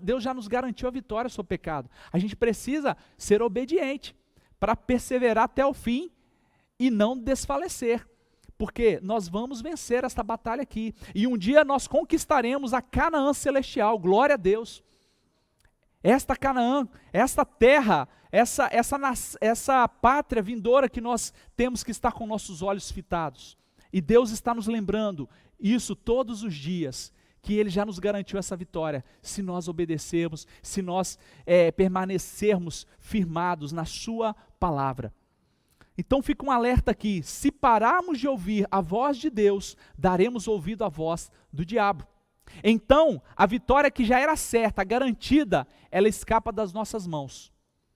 Deus já nos garantiu a vitória sobre o pecado. A gente precisa ser obediente para perseverar até o fim e não desfalecer, porque nós vamos vencer esta batalha aqui, e um dia nós conquistaremos a Canaã celestial, glória a Deus. Esta Canaã, esta terra, essa pátria vindoura que nós temos que estar com nossos olhos fitados. E Deus está nos lembrando isso todos os dias, que Ele já nos garantiu essa vitória, se nós obedecermos, se nós permanecermos firmados na sua palavra. Então fica um alerta aqui, se pararmos de ouvir a voz de Deus, daremos ouvido à voz do diabo. Então, a vitória que já era certa, garantida, ela escapa das nossas mãos.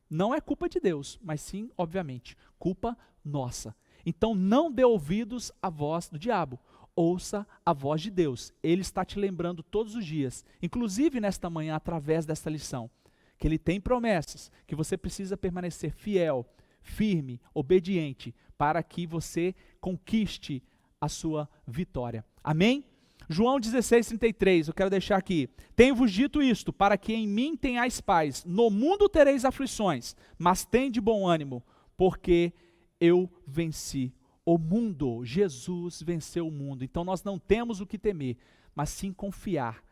Não é culpa de Deus, mas sim, obviamente, culpa nossa. Então não dê ouvidos à voz do diabo, ouça a voz de Deus. Ele está te lembrando todos os dias, inclusive nesta manhã, através desta lição, que Ele tem promessas, que você precisa permanecer fiel, firme, obediente, para que você conquiste a sua vitória. Amém? João 16:33, eu quero deixar aqui. Tenho-vos dito isto, para que em mim tenhais paz. No mundo tereis aflições, mas tende bom ânimo, porque eu venci o mundo. Jesus venceu o mundo. Então nós não temos o que temer, mas sim confiar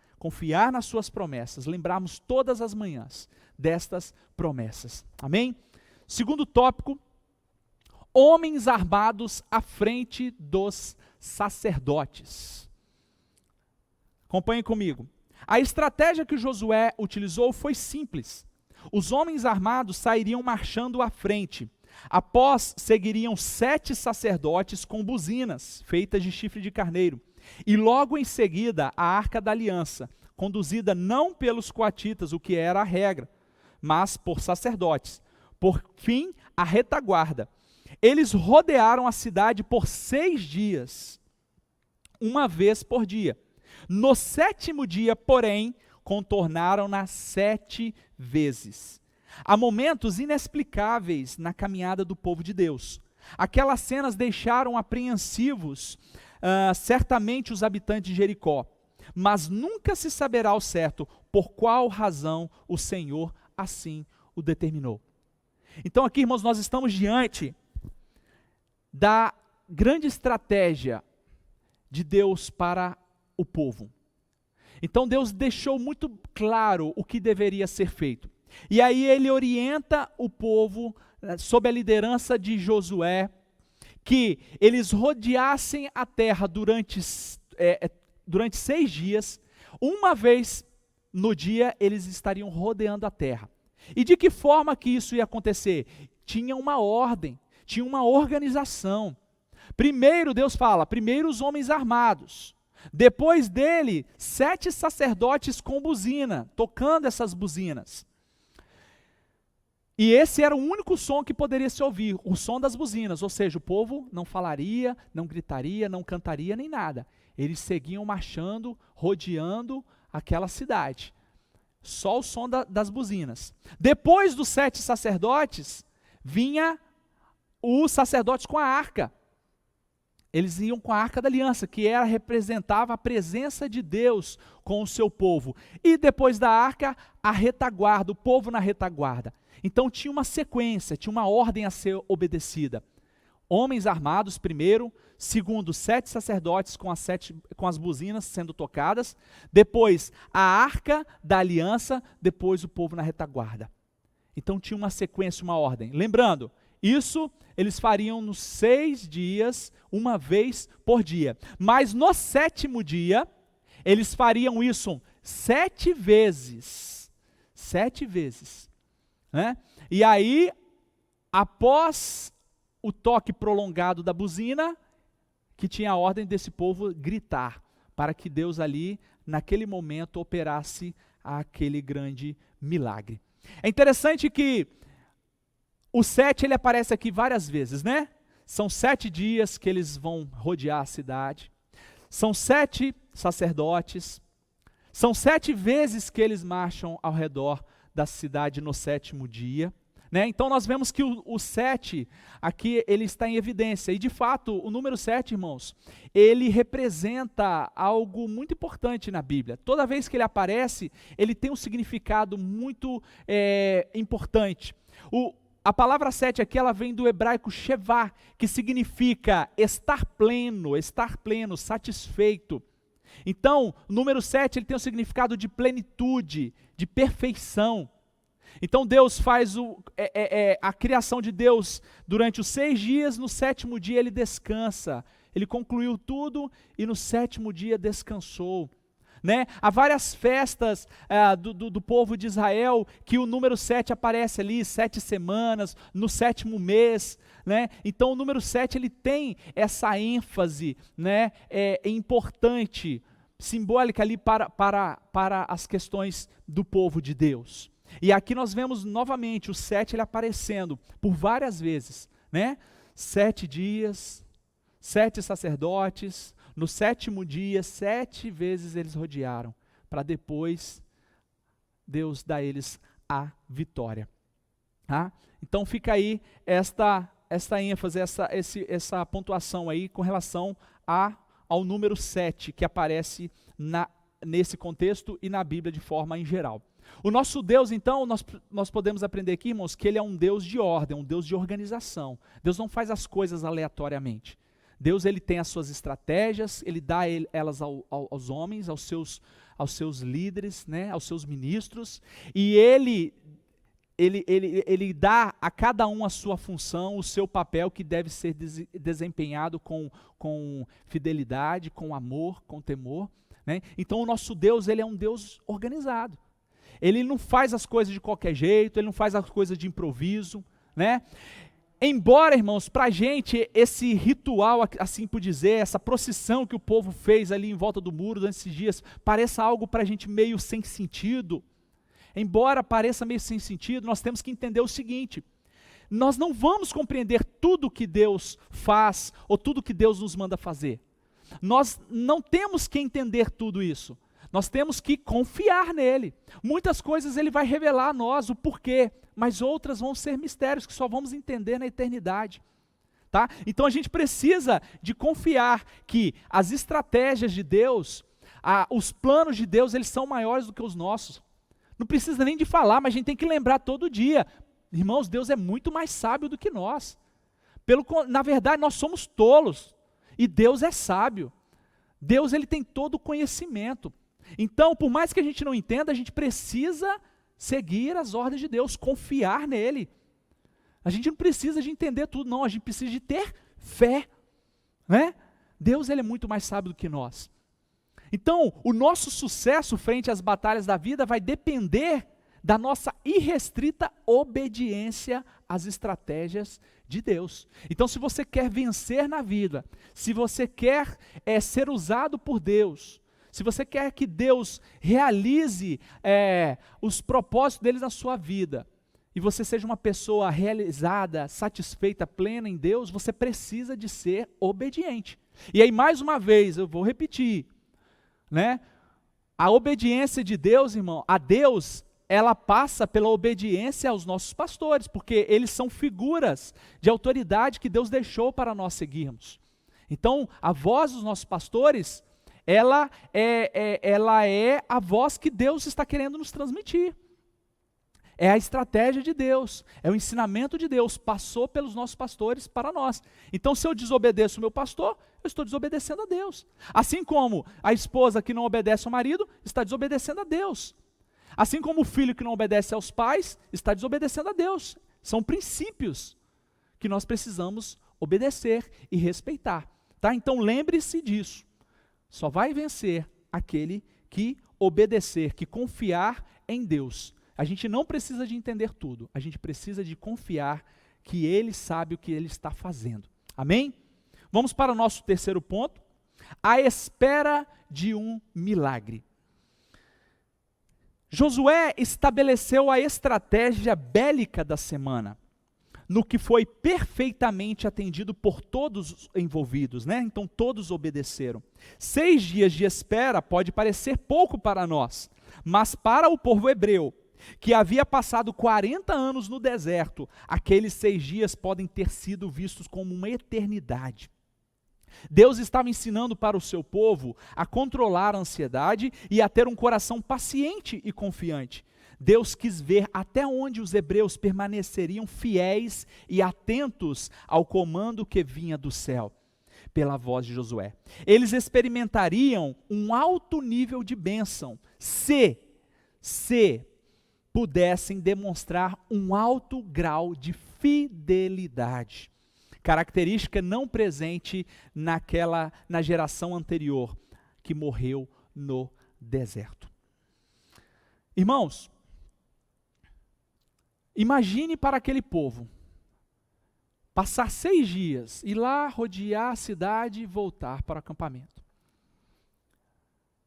nas suas promessas, lembrarmos todas as manhãs destas promessas. Amém? Segundo tópico, homens armados à frente dos sacerdotes. Acompanhem comigo. A estratégia que Josué utilizou foi simples. Os homens armados sairiam marchando à frente. Após, seguiriam 7 sacerdotes com buzinas, feitas de chifre de carneiro. E logo em seguida, a Arca da Aliança, conduzida não pelos coatitas, o que era a regra, mas por sacerdotes. Por fim, a retaguarda. Eles rodearam a cidade por 6 dias, uma vez por dia. No 7º dia, porém, contornaram-na 7 vezes. Há momentos inexplicáveis na caminhada do povo de Deus. Aquelas cenas deixaram apreensivos, certamente os habitantes de Jericó. Mas nunca se saberá ao certo por qual razão o Senhor assim o determinou. Então aqui, irmãos, nós estamos diante da grande estratégia de Deus para o povo. Então Deus deixou muito claro o que deveria ser feito. E aí Ele orienta o povo, sob a liderança de Josué, que eles rodeassem a terra durante 6 dias, uma vez no dia eles estariam rodeando a terra. E de que forma que isso ia acontecer? Tinha uma ordem, tinha uma organização. Primeiro, Deus fala, primeiro os homens armados. Depois dele, 7 sacerdotes com buzina, tocando essas buzinas. E esse era o único som que poderia se ouvir, o som das buzinas, ou seja, o povo não falaria, não gritaria, não cantaria, nem nada. Eles seguiam marchando, rodeando aquela cidade. Só o som das buzinas. Depois dos 7 sacerdotes, vinha os sacerdotes com a arca. Eles iam com a Arca da Aliança, que representava a presença de Deus com o seu povo. E depois da arca, a retaguarda, o povo na retaguarda. Então tinha uma sequência, tinha uma ordem a ser obedecida. Homens armados primeiro, segundo 7 sacerdotes com as buzinas sendo tocadas, depois a Arca da Aliança, depois o povo na retaguarda. Então tinha uma sequência, uma ordem. Lembrando, isso eles fariam nos 6 dias, uma vez por dia. Mas no 7º dia, eles fariam isso 7 vezes. 7 vezes. Né? E aí, após o toque prolongado da buzina, que tinha a ordem desse povo gritar, para que Deus ali, naquele momento, operasse aquele grande milagre. É interessante que o 7, ele aparece aqui várias vezes, né? São 7 dias que eles vão rodear a cidade. São 7 sacerdotes. São 7 vezes que eles marcham ao redor da cidade no 7º dia. Né? Então nós vemos que o 7, aqui ele está em evidência. E de fato, o número 7, irmãos, ele representa algo muito importante na Bíblia. Toda vez que ele aparece, ele tem um significado muito importante. A palavra 7 aqui, ela vem do hebraico shevá, que significa estar pleno, satisfeito. Então, o número 7, ele tem um significado de plenitude, de perfeição. Então Deus faz a criação de Deus durante os 6 dias, no 7º dia ele descansa. Ele concluiu tudo e no 7º dia descansou. Né? Há várias festas do povo de Israel que o número 7 aparece ali, 7 semanas, no 7º mês. Né? Então o número 7 ele tem essa ênfase, né? Importante, simbólica ali para as questões do povo de Deus. E aqui nós vemos novamente o 7 ele aparecendo por várias vezes, né? 7 dias, 7 sacerdotes, no 7º dia, 7 vezes eles rodearam, para depois Deus dar a eles a vitória. Tá? Então fica aí esta ênfase, essa pontuação aí com relação ao número 7, que aparece nesse contexto e na Bíblia de forma em geral. O nosso Deus, então, nós podemos aprender aqui, irmãos, que Ele é um Deus de ordem, um Deus de organização. Deus não faz as coisas aleatoriamente. Deus ele tem as suas estratégias, Ele dá elas aos homens, aos seus líderes, né, aos seus ministros, e Ele dá a cada um a sua função, o seu papel que deve ser desempenhado com fidelidade, com amor, com temor. Né? Então o nosso Deus ele é um Deus organizado. Ele não faz as coisas de qualquer jeito, Ele não faz as coisas de improviso. Né? Embora, irmãos, para a gente esse ritual, assim por dizer, essa procissão que o povo fez ali em volta do muro nesses dias, pareça algo para a gente meio sem sentido, embora pareça meio sem sentido, nós temos que entender o seguinte: nós não vamos compreender tudo que Deus faz ou tudo que Deus nos manda fazer. Nós não temos que entender tudo isso. Nós temos que confiar nele. Muitas coisas ele vai revelar a nós o porquê, mas outras vão ser mistérios que só vamos entender na eternidade. Tá? Então a gente precisa de confiar que as estratégias de Deus, os planos de Deus, eles são maiores do que os nossos. Não precisa nem de falar, mas a gente tem que lembrar todo dia. Irmãos, Deus é muito mais sábio do que nós. Na verdade, nós somos tolos e Deus é sábio. Deus ele tem todo o conhecimento. Então, por mais que a gente não entenda, a gente precisa seguir as ordens de Deus, confiar nele. A gente não precisa de entender tudo, não, a gente precisa de ter fé. Né? Deus ele é muito mais sábio do que nós. Então, o nosso sucesso frente às batalhas da vida vai depender da nossa irrestrita obediência às estratégias de Deus. Então, se você quer vencer na vida, se você quer ser usado por Deus, se você quer que Deus realize os propósitos deles na sua vida, e você seja uma pessoa realizada, satisfeita, plena em Deus, você precisa de ser obediente. E aí, mais uma vez, eu vou repetir, né? A obediência de Deus, irmão, a Deus, ela passa pela obediência aos nossos pastores, porque eles são figuras de autoridade que Deus deixou para nós seguirmos. Então, a voz dos nossos pastores, ela é a voz que Deus está querendo nos transmitir. É a estratégia de Deus, é o ensinamento de Deus, passou pelos nossos pastores para nós. Então, se eu desobedeço o meu pastor, eu estou desobedecendo a Deus. Assim como a esposa que não obedece ao marido, está desobedecendo a Deus. Assim como o filho que não obedece aos pais, está desobedecendo a Deus. São princípios que nós precisamos obedecer e respeitar. Tá? Então, lembre-se disso. Só vai vencer aquele que obedecer, que confiar em Deus. A gente não precisa de entender tudo, a gente precisa de confiar que Ele sabe o que Ele está fazendo. Amém? Vamos para o nosso terceiro ponto, a espera de um milagre. Josué estabeleceu a estratégia bélica da semana, no que foi perfeitamente atendido por todos os envolvidos, né? Então todos obedeceram. 6 dias de espera pode parecer pouco para nós, mas para o povo hebreu, que havia passado 40 anos no deserto, aqueles 6 dias podem ter sido vistos como uma eternidade. Deus estava ensinando para o seu povo a controlar a ansiedade e a ter um coração paciente e confiante. Deus quis ver até onde os hebreus permaneceriam fiéis e atentos ao comando que vinha do céu, pela voz de Josué. Eles experimentariam um alto nível de bênção, se pudessem demonstrar um alto grau de fidelidade, característica não presente na geração anterior, que morreu no deserto. Irmãos, imagine para aquele povo passar 6 dias, ir lá rodear a cidade e voltar para o acampamento,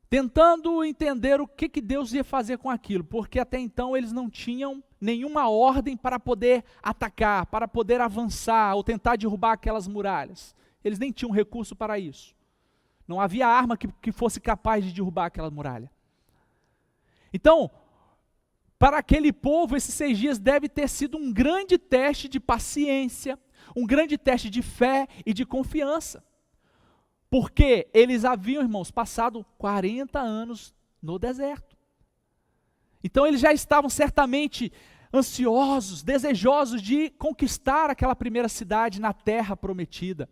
tentando entender o que Deus ia fazer com aquilo, porque até então eles não tinham nenhuma ordem para poder atacar, para poder avançar ou tentar derrubar aquelas muralhas. Eles nem tinham recurso para isso. Não havia arma que fosse capaz de derrubar aquela muralha. Então, para aquele povo, esses 6 dias deve ter sido um grande teste de paciência, um grande teste de fé e de confiança. Porque eles haviam, irmãos, passado 40 anos no deserto. Então eles já estavam certamente ansiosos, desejosos de conquistar aquela primeira cidade na terra prometida.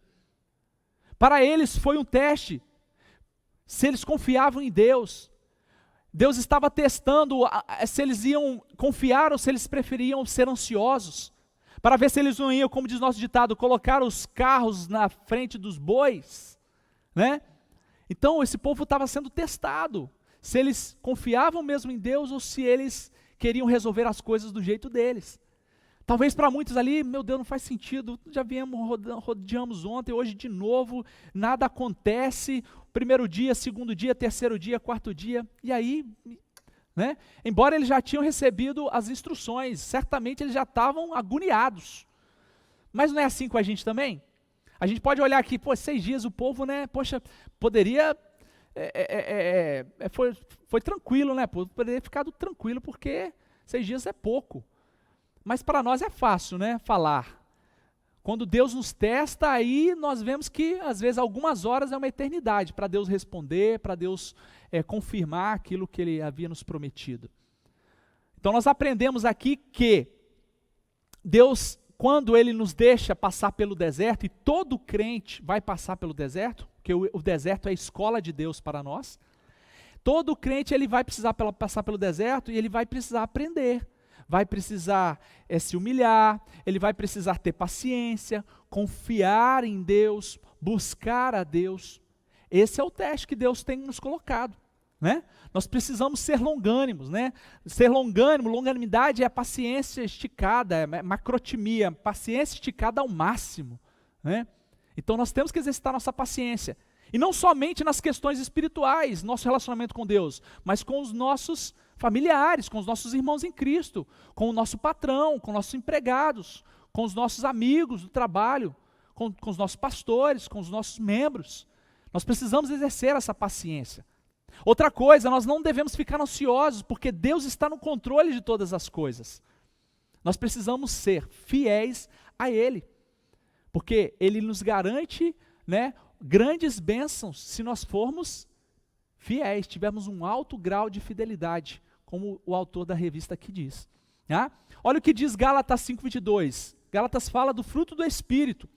Para eles foi um teste, se eles confiavam em Deus. Deus estava testando se eles iam confiar ou se eles preferiam ser ansiosos, para ver se eles não iam, como diz nosso ditado, colocar os carros na frente dos bois, né? Então esse povo estava sendo testado, se eles confiavam mesmo em Deus ou se eles queriam resolver as coisas do jeito deles. Talvez para muitos ali, meu Deus, não faz sentido, já viemos, rodeamos ontem, hoje de novo, nada acontece, primeiro dia, segundo dia, terceiro dia, quarto dia, e aí, né? Embora eles já tinham recebido as instruções, certamente eles já estavam agoniados. Mas não é assim com a gente também? A gente pode olhar aqui, 6 dias o povo, né? Poxa, poderia, foi tranquilo, né? Poderia ter ficado tranquilo, porque 6 dias é pouco. Mas para nós é fácil, né? Falar. Quando Deus nos testa, aí nós vemos que às vezes algumas horas é uma eternidade para Deus responder, para Deus confirmar aquilo que Ele havia nos prometido. Então nós aprendemos aqui que Deus, quando Ele nos deixa passar pelo deserto, e todo crente vai passar pelo deserto, porque o deserto é a escola de Deus para nós, todo crente ele vai precisar passar pelo deserto e ele vai precisar aprender. Vai precisar se humilhar, ele vai precisar ter paciência, confiar em Deus, buscar a Deus. Esse é o teste que Deus tem nos colocado, né? Nós precisamos ser longânimos, né? Ser longânimo, longanimidade é a paciência esticada, é macrotimia, paciência esticada ao máximo, né? Então nós temos que exercitar nossa paciência. E não somente nas questões espirituais, nosso relacionamento com Deus, mas com os nossos familiares, com os nossos irmãos em Cristo, com o nosso patrão, com nossos empregados, com os nossos amigos do trabalho, com os nossos pastores, com os nossos membros. Nós precisamos exercer essa paciência. Outra coisa, nós não devemos ficar ansiosos, porque Deus está no controle de todas as coisas. Nós precisamos ser fiéis a Ele, porque Ele nos garante, né, grandes bênçãos se nós formos fiéis, tivermos um alto grau de fidelidade, como o autor da revista aqui diz. Tá? Olha o que diz Gálatas 5:22. Gálatas fala do fruto do Espírito,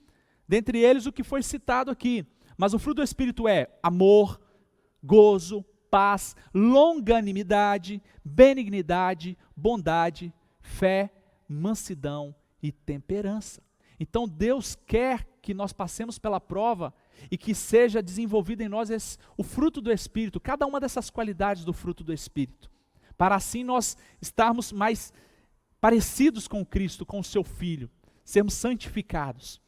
dentre eles o que foi citado aqui. Mas o fruto do Espírito é amor, gozo, paz, longanimidade, benignidade, bondade, fé, mansidão e temperança. Então Deus quer que nós passemos pela prova e que seja desenvolvido em nós o fruto do Espírito, cada uma dessas qualidades do fruto do Espírito, para assim nós estarmos mais parecidos com Cristo, com o seu Filho, sermos santificados,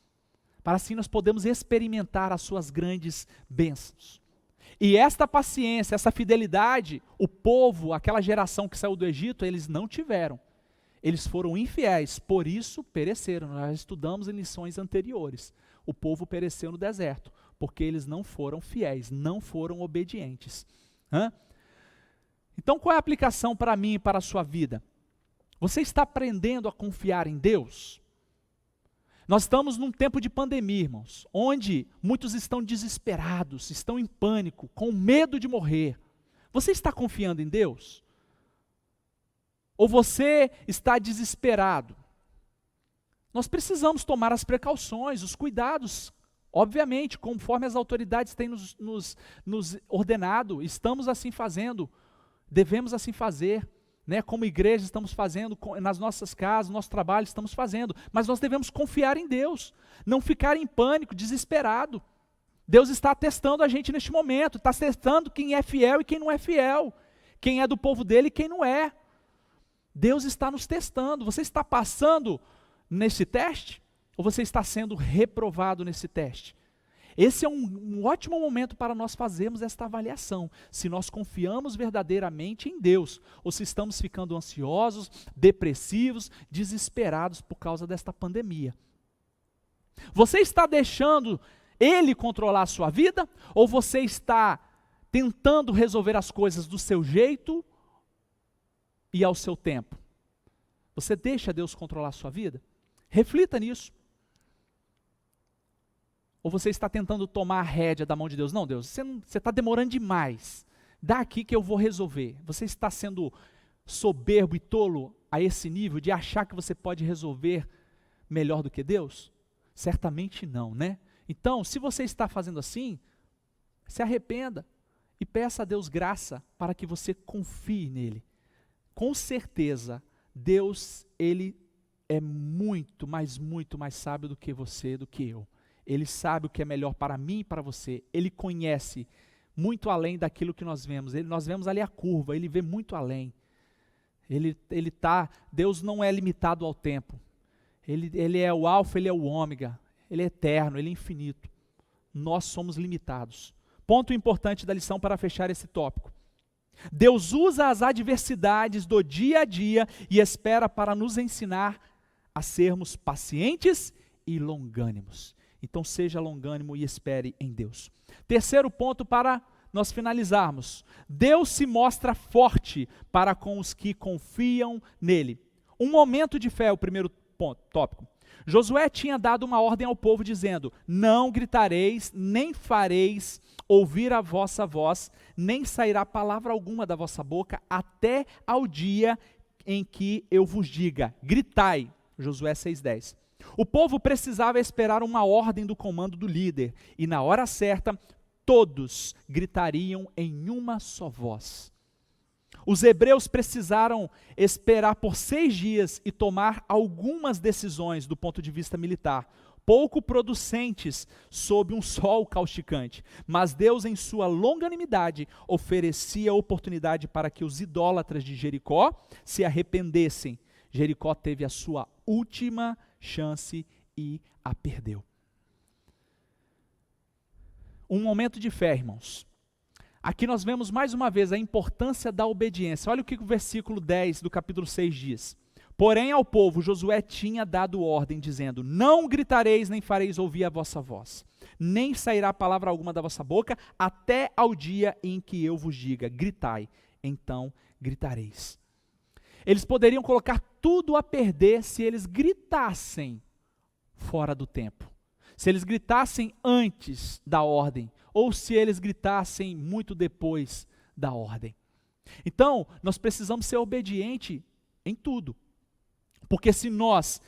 para assim nós podemos experimentar as suas grandes bênçãos. E esta paciência, essa fidelidade, o povo, aquela geração que saiu do Egito, eles não tiveram. Eles foram infiéis, por isso pereceram. Nós estudamos em lições anteriores. O povo pereceu no deserto, porque eles não foram fiéis, não foram obedientes. Então qual é a aplicação para mim e para a sua vida? Você está aprendendo a confiar em Deus? Nós estamos num tempo de pandemia, irmãos, onde muitos estão desesperados, estão em pânico, com medo de morrer. Você está confiando em Deus? Ou você está desesperado? Nós precisamos tomar as precauções, os cuidados, obviamente, conforme as autoridades têm nos ordenado, estamos assim fazendo, devemos assim fazer, né, como igreja estamos fazendo, nas nossas casas, no nosso trabalho estamos fazendo, mas nós devemos confiar em Deus, não ficar em pânico, desesperado. Deus está testando a gente neste momento, está testando quem é fiel e quem não é fiel, quem é do povo dele e quem não é. Deus está nos testando. Você está passando nesse teste? Ou você está sendo reprovado nesse teste? Esse é um ótimo momento para nós fazermos esta avaliação, se nós confiamos verdadeiramente em Deus, ou se estamos ficando ansiosos, depressivos, desesperados por causa desta pandemia. Você está deixando Ele controlar a sua vida, ou você está tentando resolver as coisas do seu jeito e ao seu tempo? Você deixa Deus controlar a sua vida? Reflita nisso. Ou você está tentando tomar a rédea da mão de Deus? Não, Deus, você está demorando demais. Dá aqui que eu vou resolver. Você está sendo soberbo e tolo a esse nível de achar que você pode resolver melhor do que Deus? Certamente não, né? Então, se você está fazendo assim, se arrependa e peça a Deus graça para que você confie nele. Com certeza, Deus, Ele é muito, mas muito mais sábio do que você, do que eu. Ele sabe o que é melhor para mim e para você. Ele conhece muito além daquilo que nós vemos. Nós vemos ali a curva, Ele vê muito além. Deus não é limitado ao tempo. Ele é o alfa, Ele é o ômega. Ele é eterno, Ele é infinito. Nós somos limitados. Ponto importante da lição para fechar esse tópico. Deus usa as adversidades do dia a dia e espera para nos ensinar a sermos pacientes e longânimos. Então seja longânimo e espere em Deus. Terceiro ponto para nós finalizarmos. Deus se mostra forte para com os que confiam nele. Um momento de fé é o primeiro tópico. Josué tinha dado uma ordem ao povo dizendo: não gritareis, nem fareis ouvir a vossa voz, nem sairá palavra alguma da vossa boca, até ao dia em que eu vos diga, gritai. Josué 6,10. O povo precisava esperar uma ordem do comando do líder, e na hora certa, todos gritariam em uma só voz. Os hebreus precisaram esperar por 6 dias e tomar algumas decisões do ponto de vista militar, pouco producentes sob um sol causticante, mas Deus, em sua longanimidade, oferecia oportunidade para que os idólatras de Jericó se arrependessem. Jericó teve a sua última chance e a perdeu. Um momento de fé, irmãos. Aqui nós vemos mais uma vez a importância da obediência. Olha o que o versículo 10 do capítulo 6 diz. Porém ao povo Josué tinha dado ordem, dizendo: não gritareis nem fareis ouvir a vossa voz, nem sairá palavra alguma da vossa boca, até ao dia em que eu vos diga, gritai, então gritareis. Eles poderiam colocar tudo a perder se eles gritassem fora do tempo, se eles gritassem antes da ordem, ou se eles gritassem muito depois da ordem. Então, nós precisamos ser obedientes em tudo, porque se nós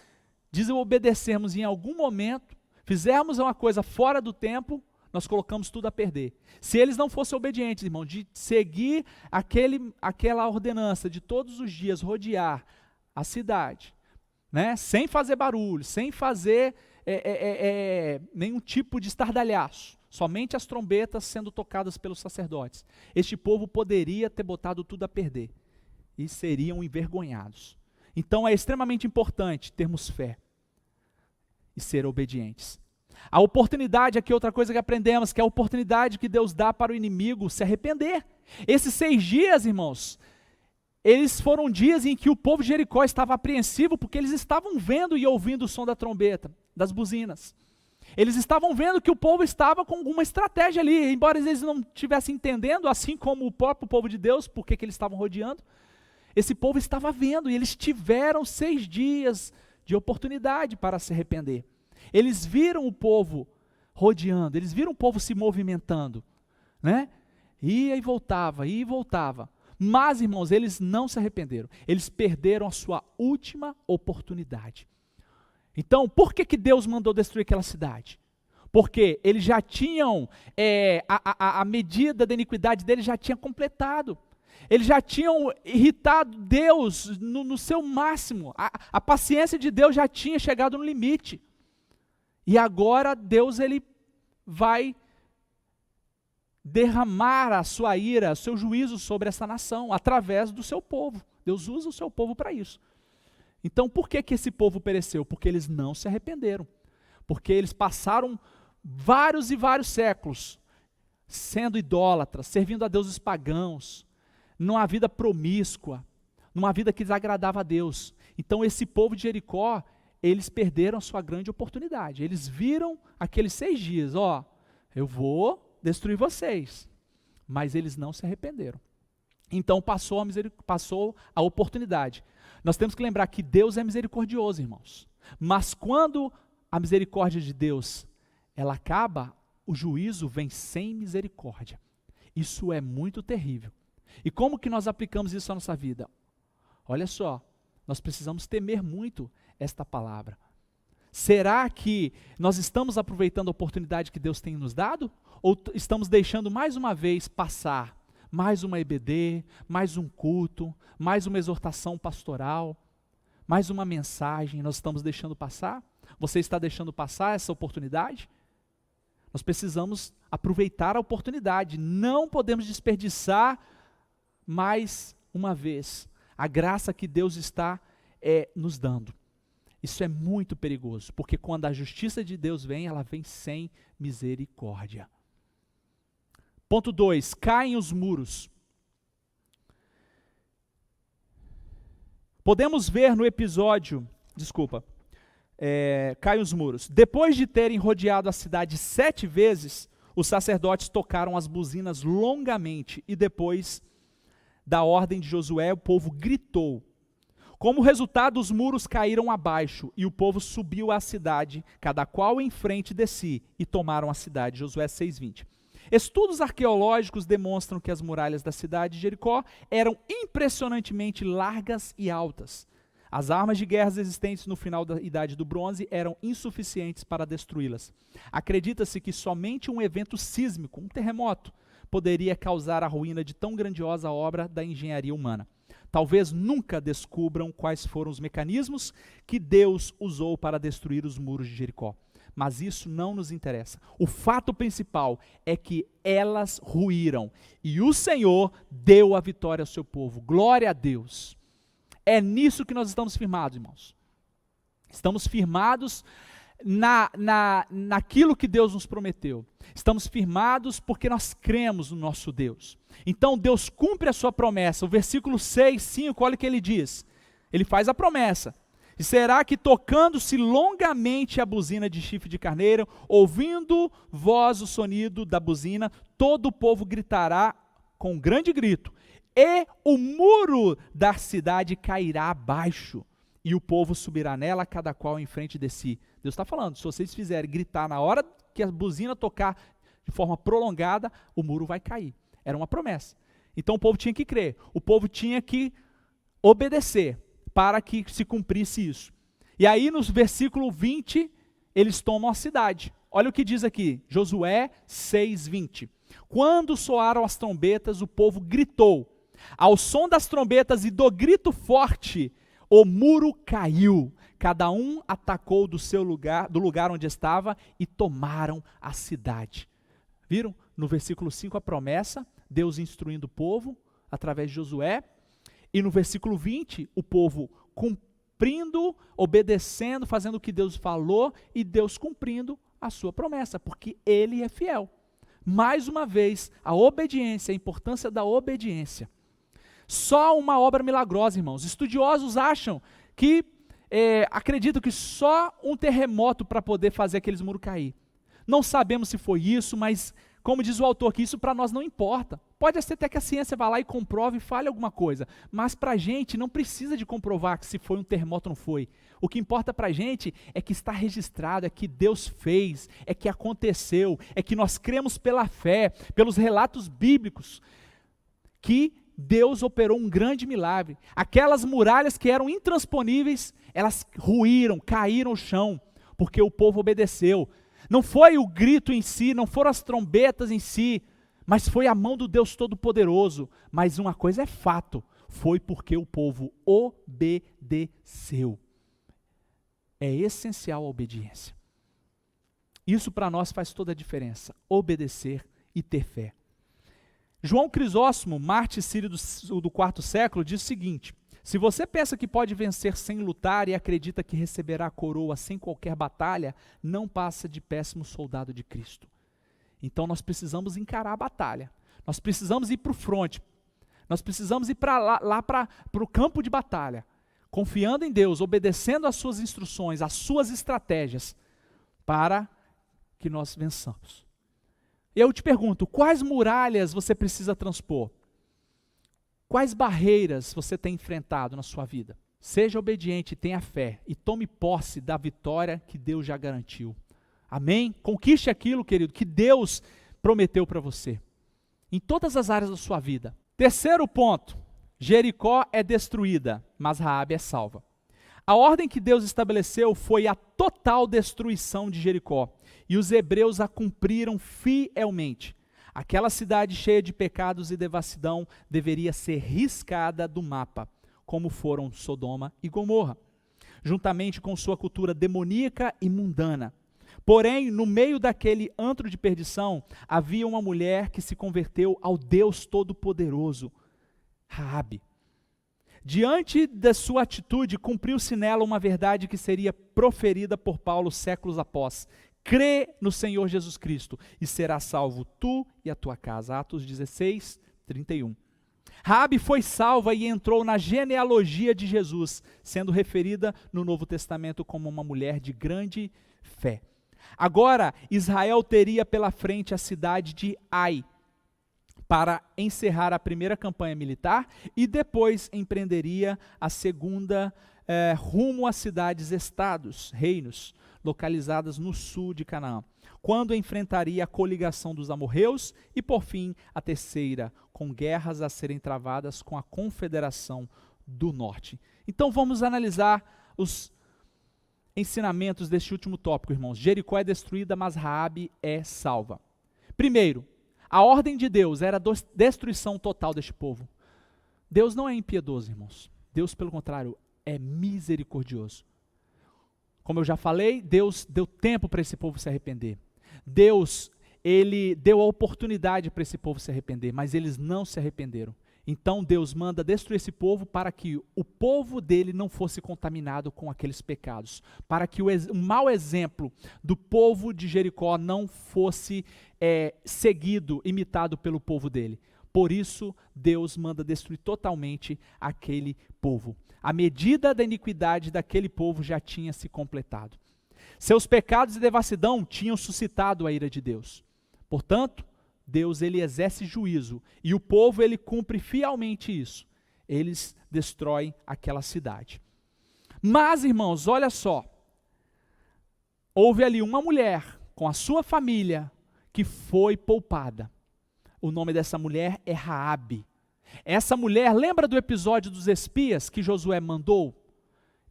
desobedecermos em algum momento, fizermos uma coisa fora do tempo, nós colocamos tudo a perder. Se eles não fossem obedientes, irmão, de seguir aquela ordenança de todos os dias rodear a cidade, né, sem fazer barulho, sem fazer nenhum tipo de estardalhaço, somente as trombetas sendo tocadas pelos sacerdotes, este povo poderia ter botado tudo a perder e seriam envergonhados. Então é extremamente importante termos fé e ser obedientes. A oportunidade, aqui outra coisa que aprendemos, que é a oportunidade que Deus dá para o inimigo se arrepender. Esses 6 dias, irmãos, eles foram dias em que o povo de Jericó estava apreensivo, porque eles estavam vendo e ouvindo o som da trombeta, das buzinas. Eles estavam vendo que o povo estava com alguma estratégia ali, embora eles não estivessem entendendo, assim como o próprio povo de Deus, por que eles estavam rodeando. Esse povo estava vendo e eles tiveram 6 dias de oportunidade para se arrepender. Eles viram o povo rodeando, eles viram o povo se movimentando, né? Ia e voltava. Mas, irmãos, eles não se arrependeram. Eles perderam a sua última oportunidade. Então, por que Deus mandou destruir aquela cidade? Porque eles já tinham, a medida da iniquidade deles já tinha completado. Eles já tinham irritado Deus no seu máximo. A paciência de Deus já tinha chegado no limite. E agora Deus ele vai derramar a sua ira, o seu juízo sobre essa nação, através do seu povo. Deus usa o seu povo para isso. Então, por que esse povo pereceu? Porque eles não se arrependeram. Porque eles passaram vários e vários séculos sendo idólatras, servindo a deuses pagãos, numa vida promíscua, numa vida que desagradava a Deus. Então, esse povo de Jericó, eles perderam a sua grande oportunidade. Eles viram aqueles 6 dias, eu vou destruir vocês. Mas eles não se arrependeram. Então passou a oportunidade. Nós temos que lembrar que Deus é misericordioso, irmãos. Mas quando a misericórdia de Deus, ela acaba, o juízo vem sem misericórdia. Isso é muito terrível. E como que nós aplicamos isso à nossa vida? Olha só, nós precisamos temer muito esta palavra. Será que nós estamos aproveitando a oportunidade que Deus tem nos dado? Ou estamos deixando mais uma vez passar mais uma EBD, mais um culto, mais uma exortação pastoral, mais uma mensagem, nós estamos deixando passar? Você está deixando passar essa oportunidade? Nós precisamos aproveitar a oportunidade, não podemos desperdiçar mais uma vez a graça que Deus está nos dando. Isso é muito perigoso, porque quando a justiça de Deus vem, ela vem sem misericórdia. Ponto 2, caem os muros. Podemos ver no episódio, caem os muros. Depois de terem rodeado a cidade 7 vezes, os sacerdotes tocaram as buzinas longamente e depois da ordem de Josué, o povo gritou. Como resultado, os muros caíram abaixo e o povo subiu à cidade, cada qual em frente de si, e tomaram a cidade. Josué 6:20. Estudos arqueológicos demonstram que as muralhas da cidade de Jericó eram impressionantemente largas e altas. As armas de guerra existentes no final da Idade do Bronze eram insuficientes para destruí-las. Acredita-se que somente um evento sísmico, um terremoto, poderia causar a ruína de tão grandiosa obra da engenharia humana. Talvez nunca descubram quais foram os mecanismos que Deus usou para destruir os muros de Jericó. Mas isso não nos interessa. O fato principal é que elas ruíram e o Senhor deu a vitória ao seu povo. Glória a Deus. É nisso que nós estamos firmados, irmãos. Estamos firmados naquilo que Deus nos prometeu. Estamos firmados porque nós cremos no nosso Deus. Então Deus cumpre a sua promessa. O versículo 6, 5, olha o que ele diz. Ele faz a promessa. E será que tocando-se longamente a buzina de chifre de carneiro, ouvindo voz o sonido da buzina, todo o povo gritará com um grande grito, e o muro da cidade cairá abaixo, e o povo subirá nela, cada qual em frente de si. Deus está falando, se vocês fizerem gritar na hora que a buzina tocar de forma prolongada, o muro vai cair. Era uma promessa. Então o povo tinha que crer, o povo tinha que obedecer, para que se cumprisse isso. E aí no versículo 20, eles tomam a cidade. Olha o que diz aqui, Josué 6:20. Quando soaram as trombetas, o povo gritou. Ao som das trombetas e do grito forte, o muro caiu. Cada um atacou do lugar onde estava e tomaram a cidade. Viram? No versículo 5 a promessa, Deus instruindo o povo através de Josué. E no versículo 20, o povo cumprindo, obedecendo, fazendo o que Deus falou e Deus cumprindo a sua promessa, porque Ele é fiel. Mais uma vez, a obediência, a importância da obediência. Só uma obra milagrosa, irmãos. Estudiosos acham que, acreditam que só um terremoto para poder fazer aqueles muros cair. Não sabemos se foi isso, mas como diz o autor, que isso para nós não importa. Pode ser até que a ciência vá lá e comprove e fale alguma coisa, mas para a gente não precisa de comprovar que se foi um terremoto ou não foi. O que importa para a gente é que está registrado, é que Deus fez, é que aconteceu, é que nós cremos pela fé, pelos relatos bíblicos, que Deus operou um grande milagre. Aquelas muralhas que eram intransponíveis, elas ruíram, caíram ao chão, porque o povo obedeceu. Não foi o grito em si, não foram as trombetas em si, mas foi a mão do Deus Todo-Poderoso. Mas uma coisa é fato, foi porque o povo obedeceu. É essencial a obediência. Isso para nós faz toda a diferença, obedecer e ter fé. João Crisóstomo, mártir sírio do IV século, diz o seguinte: se você pensa que pode vencer sem lutar e acredita que receberá a coroa sem qualquer batalha, não passa de péssimo soldado de Cristo. Então nós precisamos encarar a batalha, nós precisamos ir para o fronte, nós precisamos ir lá para o campo de batalha, confiando em Deus, obedecendo às suas instruções, às suas estratégias, para que nós vençamos. E eu te pergunto, quais muralhas você precisa transpor? Quais barreiras você tem enfrentado na sua vida? Seja obediente, tenha fé e tome posse da vitória que Deus já garantiu. Amém? Conquiste aquilo, querido, que Deus prometeu para você, em todas as áreas da sua vida. Terceiro ponto, Jericó é destruída, mas Raabe é salva. A ordem que Deus estabeleceu foi a total destruição de Jericó, e os hebreus a cumpriram fielmente. Aquela cidade cheia de pecados e devassidão deveria ser riscada do mapa, como foram Sodoma e Gomorra, juntamente com sua cultura demoníaca e mundana. Porém, no meio daquele antro de perdição, havia uma mulher que se converteu ao Deus Todo-Poderoso, Raabe. Diante da sua atitude, cumpriu-se nela uma verdade que seria proferida por Paulo séculos após: crê no Senhor Jesus Cristo e serás salvo tu e a tua casa. Atos 16, 31. Raabe foi salva e entrou na genealogia de Jesus, sendo referida no Novo Testamento como uma mulher de grande fé. Agora, Israel teria pela frente a cidade de Ai, para encerrar a primeira campanha militar, e depois empreenderia a segunda rumo às cidades-estados, reinos, localizadas no sul de Canaã, quando enfrentaria a coligação dos amorreus e, por fim, a terceira, com guerras a serem travadas com a confederação do norte. Então vamos analisar os ensinamentos deste último tópico, irmãos. Jericó é destruída, mas Raabe é salva. Primeiro, a ordem de Deus era a destruição total deste povo. Deus não é impiedoso, irmãos. Deus, pelo contrário, é misericordioso. Como eu já falei, Deus deu tempo para esse povo se arrepender. Deus, Ele deu a oportunidade para esse povo se arrepender, mas eles não se arrependeram. Então Deus manda destruir esse povo para que o povo dele não fosse contaminado com aqueles pecados, para que o mau exemplo do povo de Jericó não fosse seguido, imitado pelo povo dele. Por isso Deus manda destruir totalmente aquele povo. A medida da iniquidade daquele povo já tinha se completado. Seus pecados e devassidão tinham suscitado a ira de Deus. Portanto, Deus, ele exerce juízo, e o povo, ele cumpre fielmente isso. Eles destroem aquela cidade. Mas, irmãos, olha só, houve ali uma mulher com a sua família que foi poupada. O nome dessa mulher é Raabe. Essa mulher, lembra do episódio dos espias que Josué mandou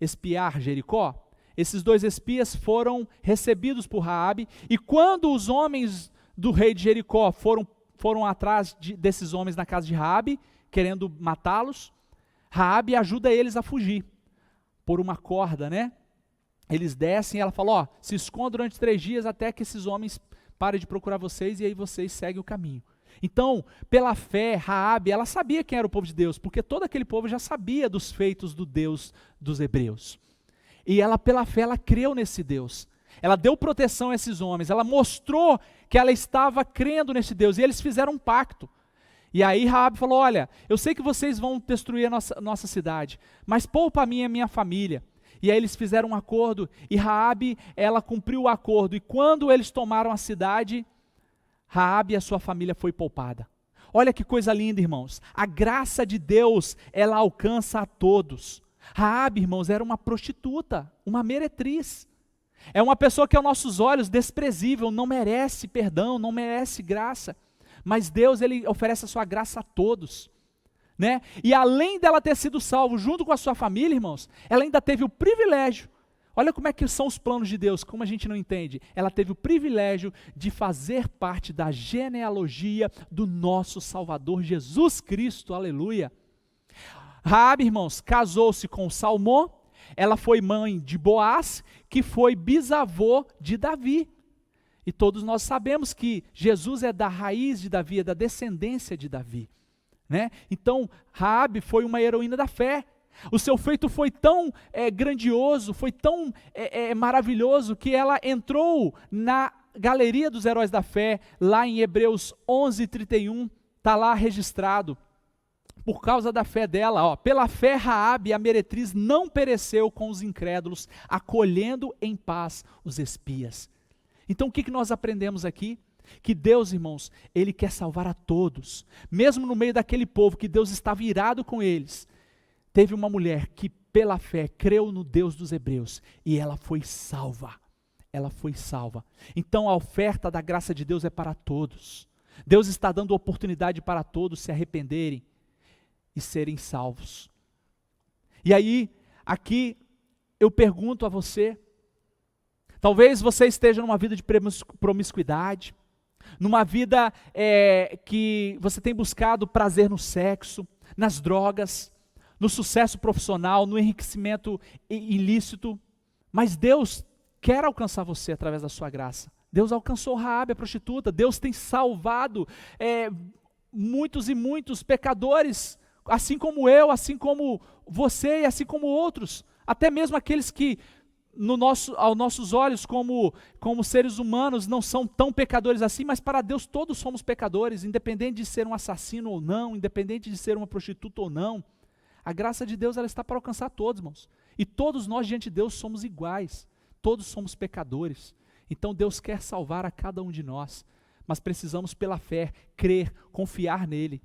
espiar Jericó? Esses 2 espias foram recebidos por Raabe, e quando os homens do rei de Jericó foram atrás desses homens na casa de Raabe, querendo matá-los, Raabe ajuda eles a fugir, por uma corda, né? Eles descem e ela fala, se esconda durante 3 dias até que esses homens parem de procurar vocês, e aí vocês seguem o caminho. Então, pela fé, Raabe, ela sabia quem era o povo de Deus, porque todo aquele povo já sabia dos feitos do Deus dos hebreus. E ela, pela fé, ela creu nesse Deus. Ela deu proteção a esses homens, ela mostrou que ela estava crendo nesse Deus, e eles fizeram um pacto. E aí Raabe falou, olha, eu sei que vocês vão destruir a nossa cidade, mas poupa a mim e a minha família. E aí eles fizeram um acordo, e Raabe, ela cumpriu o acordo, e quando eles tomaram a cidade, Raabe e a sua família foi poupada. Olha que coisa linda, irmãos. A graça de Deus, ela alcança a todos. Raabe, irmãos, era uma prostituta, uma meretriz. É uma pessoa que aos nossos olhos desprezível, não merece perdão, não merece graça. Mas Deus, ele oferece a sua graça a todos, né? E além dela ter sido salvo junto com a sua família, irmãos, ela ainda teve o privilégio Olha como é que são os planos de Deus, como a gente não entende. Ela teve o privilégio de fazer parte da genealogia do nosso Salvador Jesus Cristo, aleluia. Raabe, irmãos, casou-se com Salmão, ela foi mãe de Boaz, que foi bisavô de Davi. E todos nós sabemos que Jesus é da raiz de Davi, é da descendência de Davi, né? Então, Raabe foi uma heroína da fé. O seu feito foi tão grandioso, foi tão maravilhoso, que ela entrou na galeria dos heróis da fé, lá em Hebreus 11:31, está lá registrado. Por causa da fé dela, ó, pela fé Raabe, a meretriz, não pereceu com os incrédulos, acolhendo em paz os espias. Então o que nós aprendemos aqui? Que Deus, irmãos, Ele quer salvar a todos. Mesmo no meio daquele povo que Deus estava irado com eles, teve uma mulher que pela fé creu no Deus dos hebreus e ela foi salva. Ela foi salva. Então a oferta da graça de Deus é para todos. Deus está dando oportunidade para todos se arrependerem e serem salvos. E aí, aqui eu pergunto a você, talvez você esteja numa vida de promiscuidade, numa vida que você tem buscado prazer no sexo, nas drogas, no sucesso profissional, no enriquecimento ilícito, mas Deus quer alcançar você através da sua graça. Deus alcançou Raabe, a prostituta. Deus tem salvado muitos e muitos pecadores, assim como eu, assim como você e assim como outros, até mesmo aqueles que aos nossos olhos como seres humanos não são tão pecadores assim, mas para Deus todos somos pecadores, independente de ser um assassino ou não, independente de ser uma prostituta ou não. A graça de Deus, ela está para alcançar todos, irmãos. E todos nós diante de Deus somos iguais. Todos somos pecadores. Então Deus quer salvar a cada um de nós. Mas precisamos pela fé, crer, confiar nele.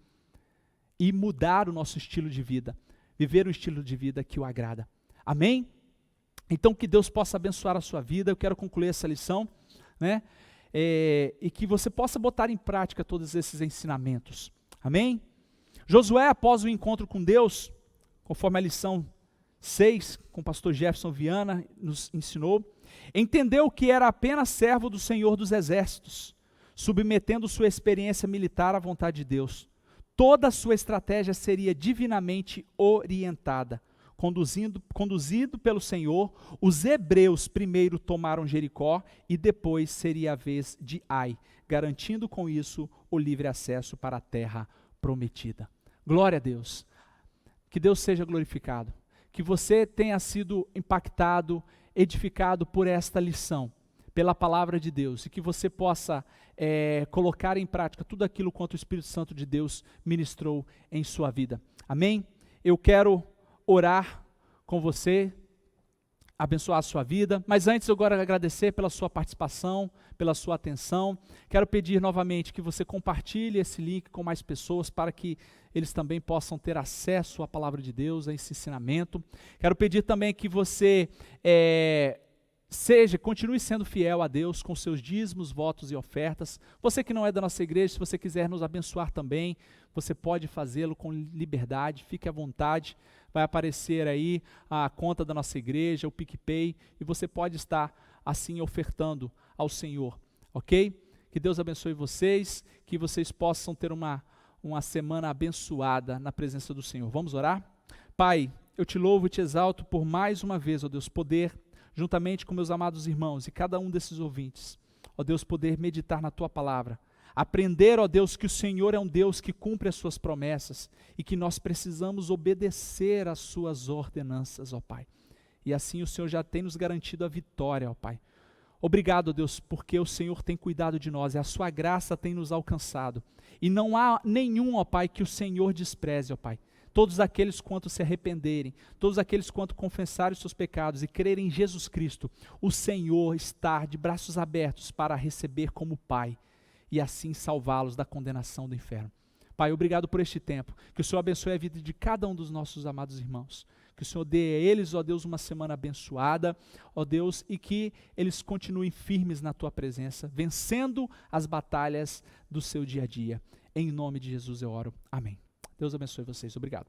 E mudar o nosso estilo de vida. Viver um estilo de vida que o agrada. Amém? Então que Deus possa abençoar a sua vida. Eu quero concluir essa lição, né? E que você possa botar em prática todos esses ensinamentos. Amém? Josué, após o encontro com Deus, conforme a lição 6, com o pastor Jefferson Viana nos ensinou, entendeu que era apenas servo do Senhor dos Exércitos, submetendo sua experiência militar à vontade de Deus. Toda a sua estratégia seria divinamente orientada. Conduzido pelo Senhor, os hebreus primeiro tomaram Jericó e depois seria a vez de Ai, garantindo com isso o livre acesso para a terra prometida. Glória a Deus. Que Deus seja glorificado. Que você tenha sido impactado, edificado por esta lição, pela palavra de Deus, e que você possa colocar em prática tudo aquilo quanto o Espírito Santo de Deus ministrou em sua vida. Amém? Eu quero orar com você, abençoar a sua vida, mas antes eu quero agradecer pela sua participação, pela sua atenção. Quero pedir novamente que você compartilhe esse link com mais pessoas para que eles também possam ter acesso à palavra de Deus, a esse ensinamento. Quero pedir também que você continue sendo fiel a Deus com seus dízimos, votos e ofertas. Você que não é da nossa igreja, se você quiser nos abençoar também, você pode fazê-lo com liberdade, fique à vontade. Vai aparecer aí a conta da nossa igreja, o PicPay, e você pode estar assim ofertando ao Senhor, ok? Que Deus abençoe vocês, que vocês possam ter uma semana abençoada na presença do Senhor. Vamos orar? Pai, eu te louvo e te exalto por mais uma vez, ó Deus, poder, juntamente com meus amados irmãos e cada um desses ouvintes, ó Deus, poder meditar na Tua palavra, aprender, ó Deus, que o Senhor é um Deus que cumpre as suas promessas e que nós precisamos obedecer às suas ordenanças, ó Pai. E assim o Senhor já tem nos garantido a vitória, ó Pai. Obrigado, ó Deus, porque o Senhor tem cuidado de nós e a sua graça tem nos alcançado. E não há nenhum, ó Pai, que o Senhor despreze, ó Pai. Todos aqueles quanto se arrependerem, todos aqueles quanto confessarem os seus pecados e crerem em Jesus Cristo, o Senhor está de braços abertos para receber como Pai e assim salvá-los da condenação do inferno. Pai, obrigado por este tempo, que o Senhor abençoe a vida de cada um dos nossos amados irmãos, que o Senhor dê a eles, ó Deus, uma semana abençoada, ó Deus, e que eles continuem firmes na Tua presença, vencendo as batalhas do seu dia a dia. Em nome de Jesus eu oro. Amém. Deus abençoe vocês. Obrigado.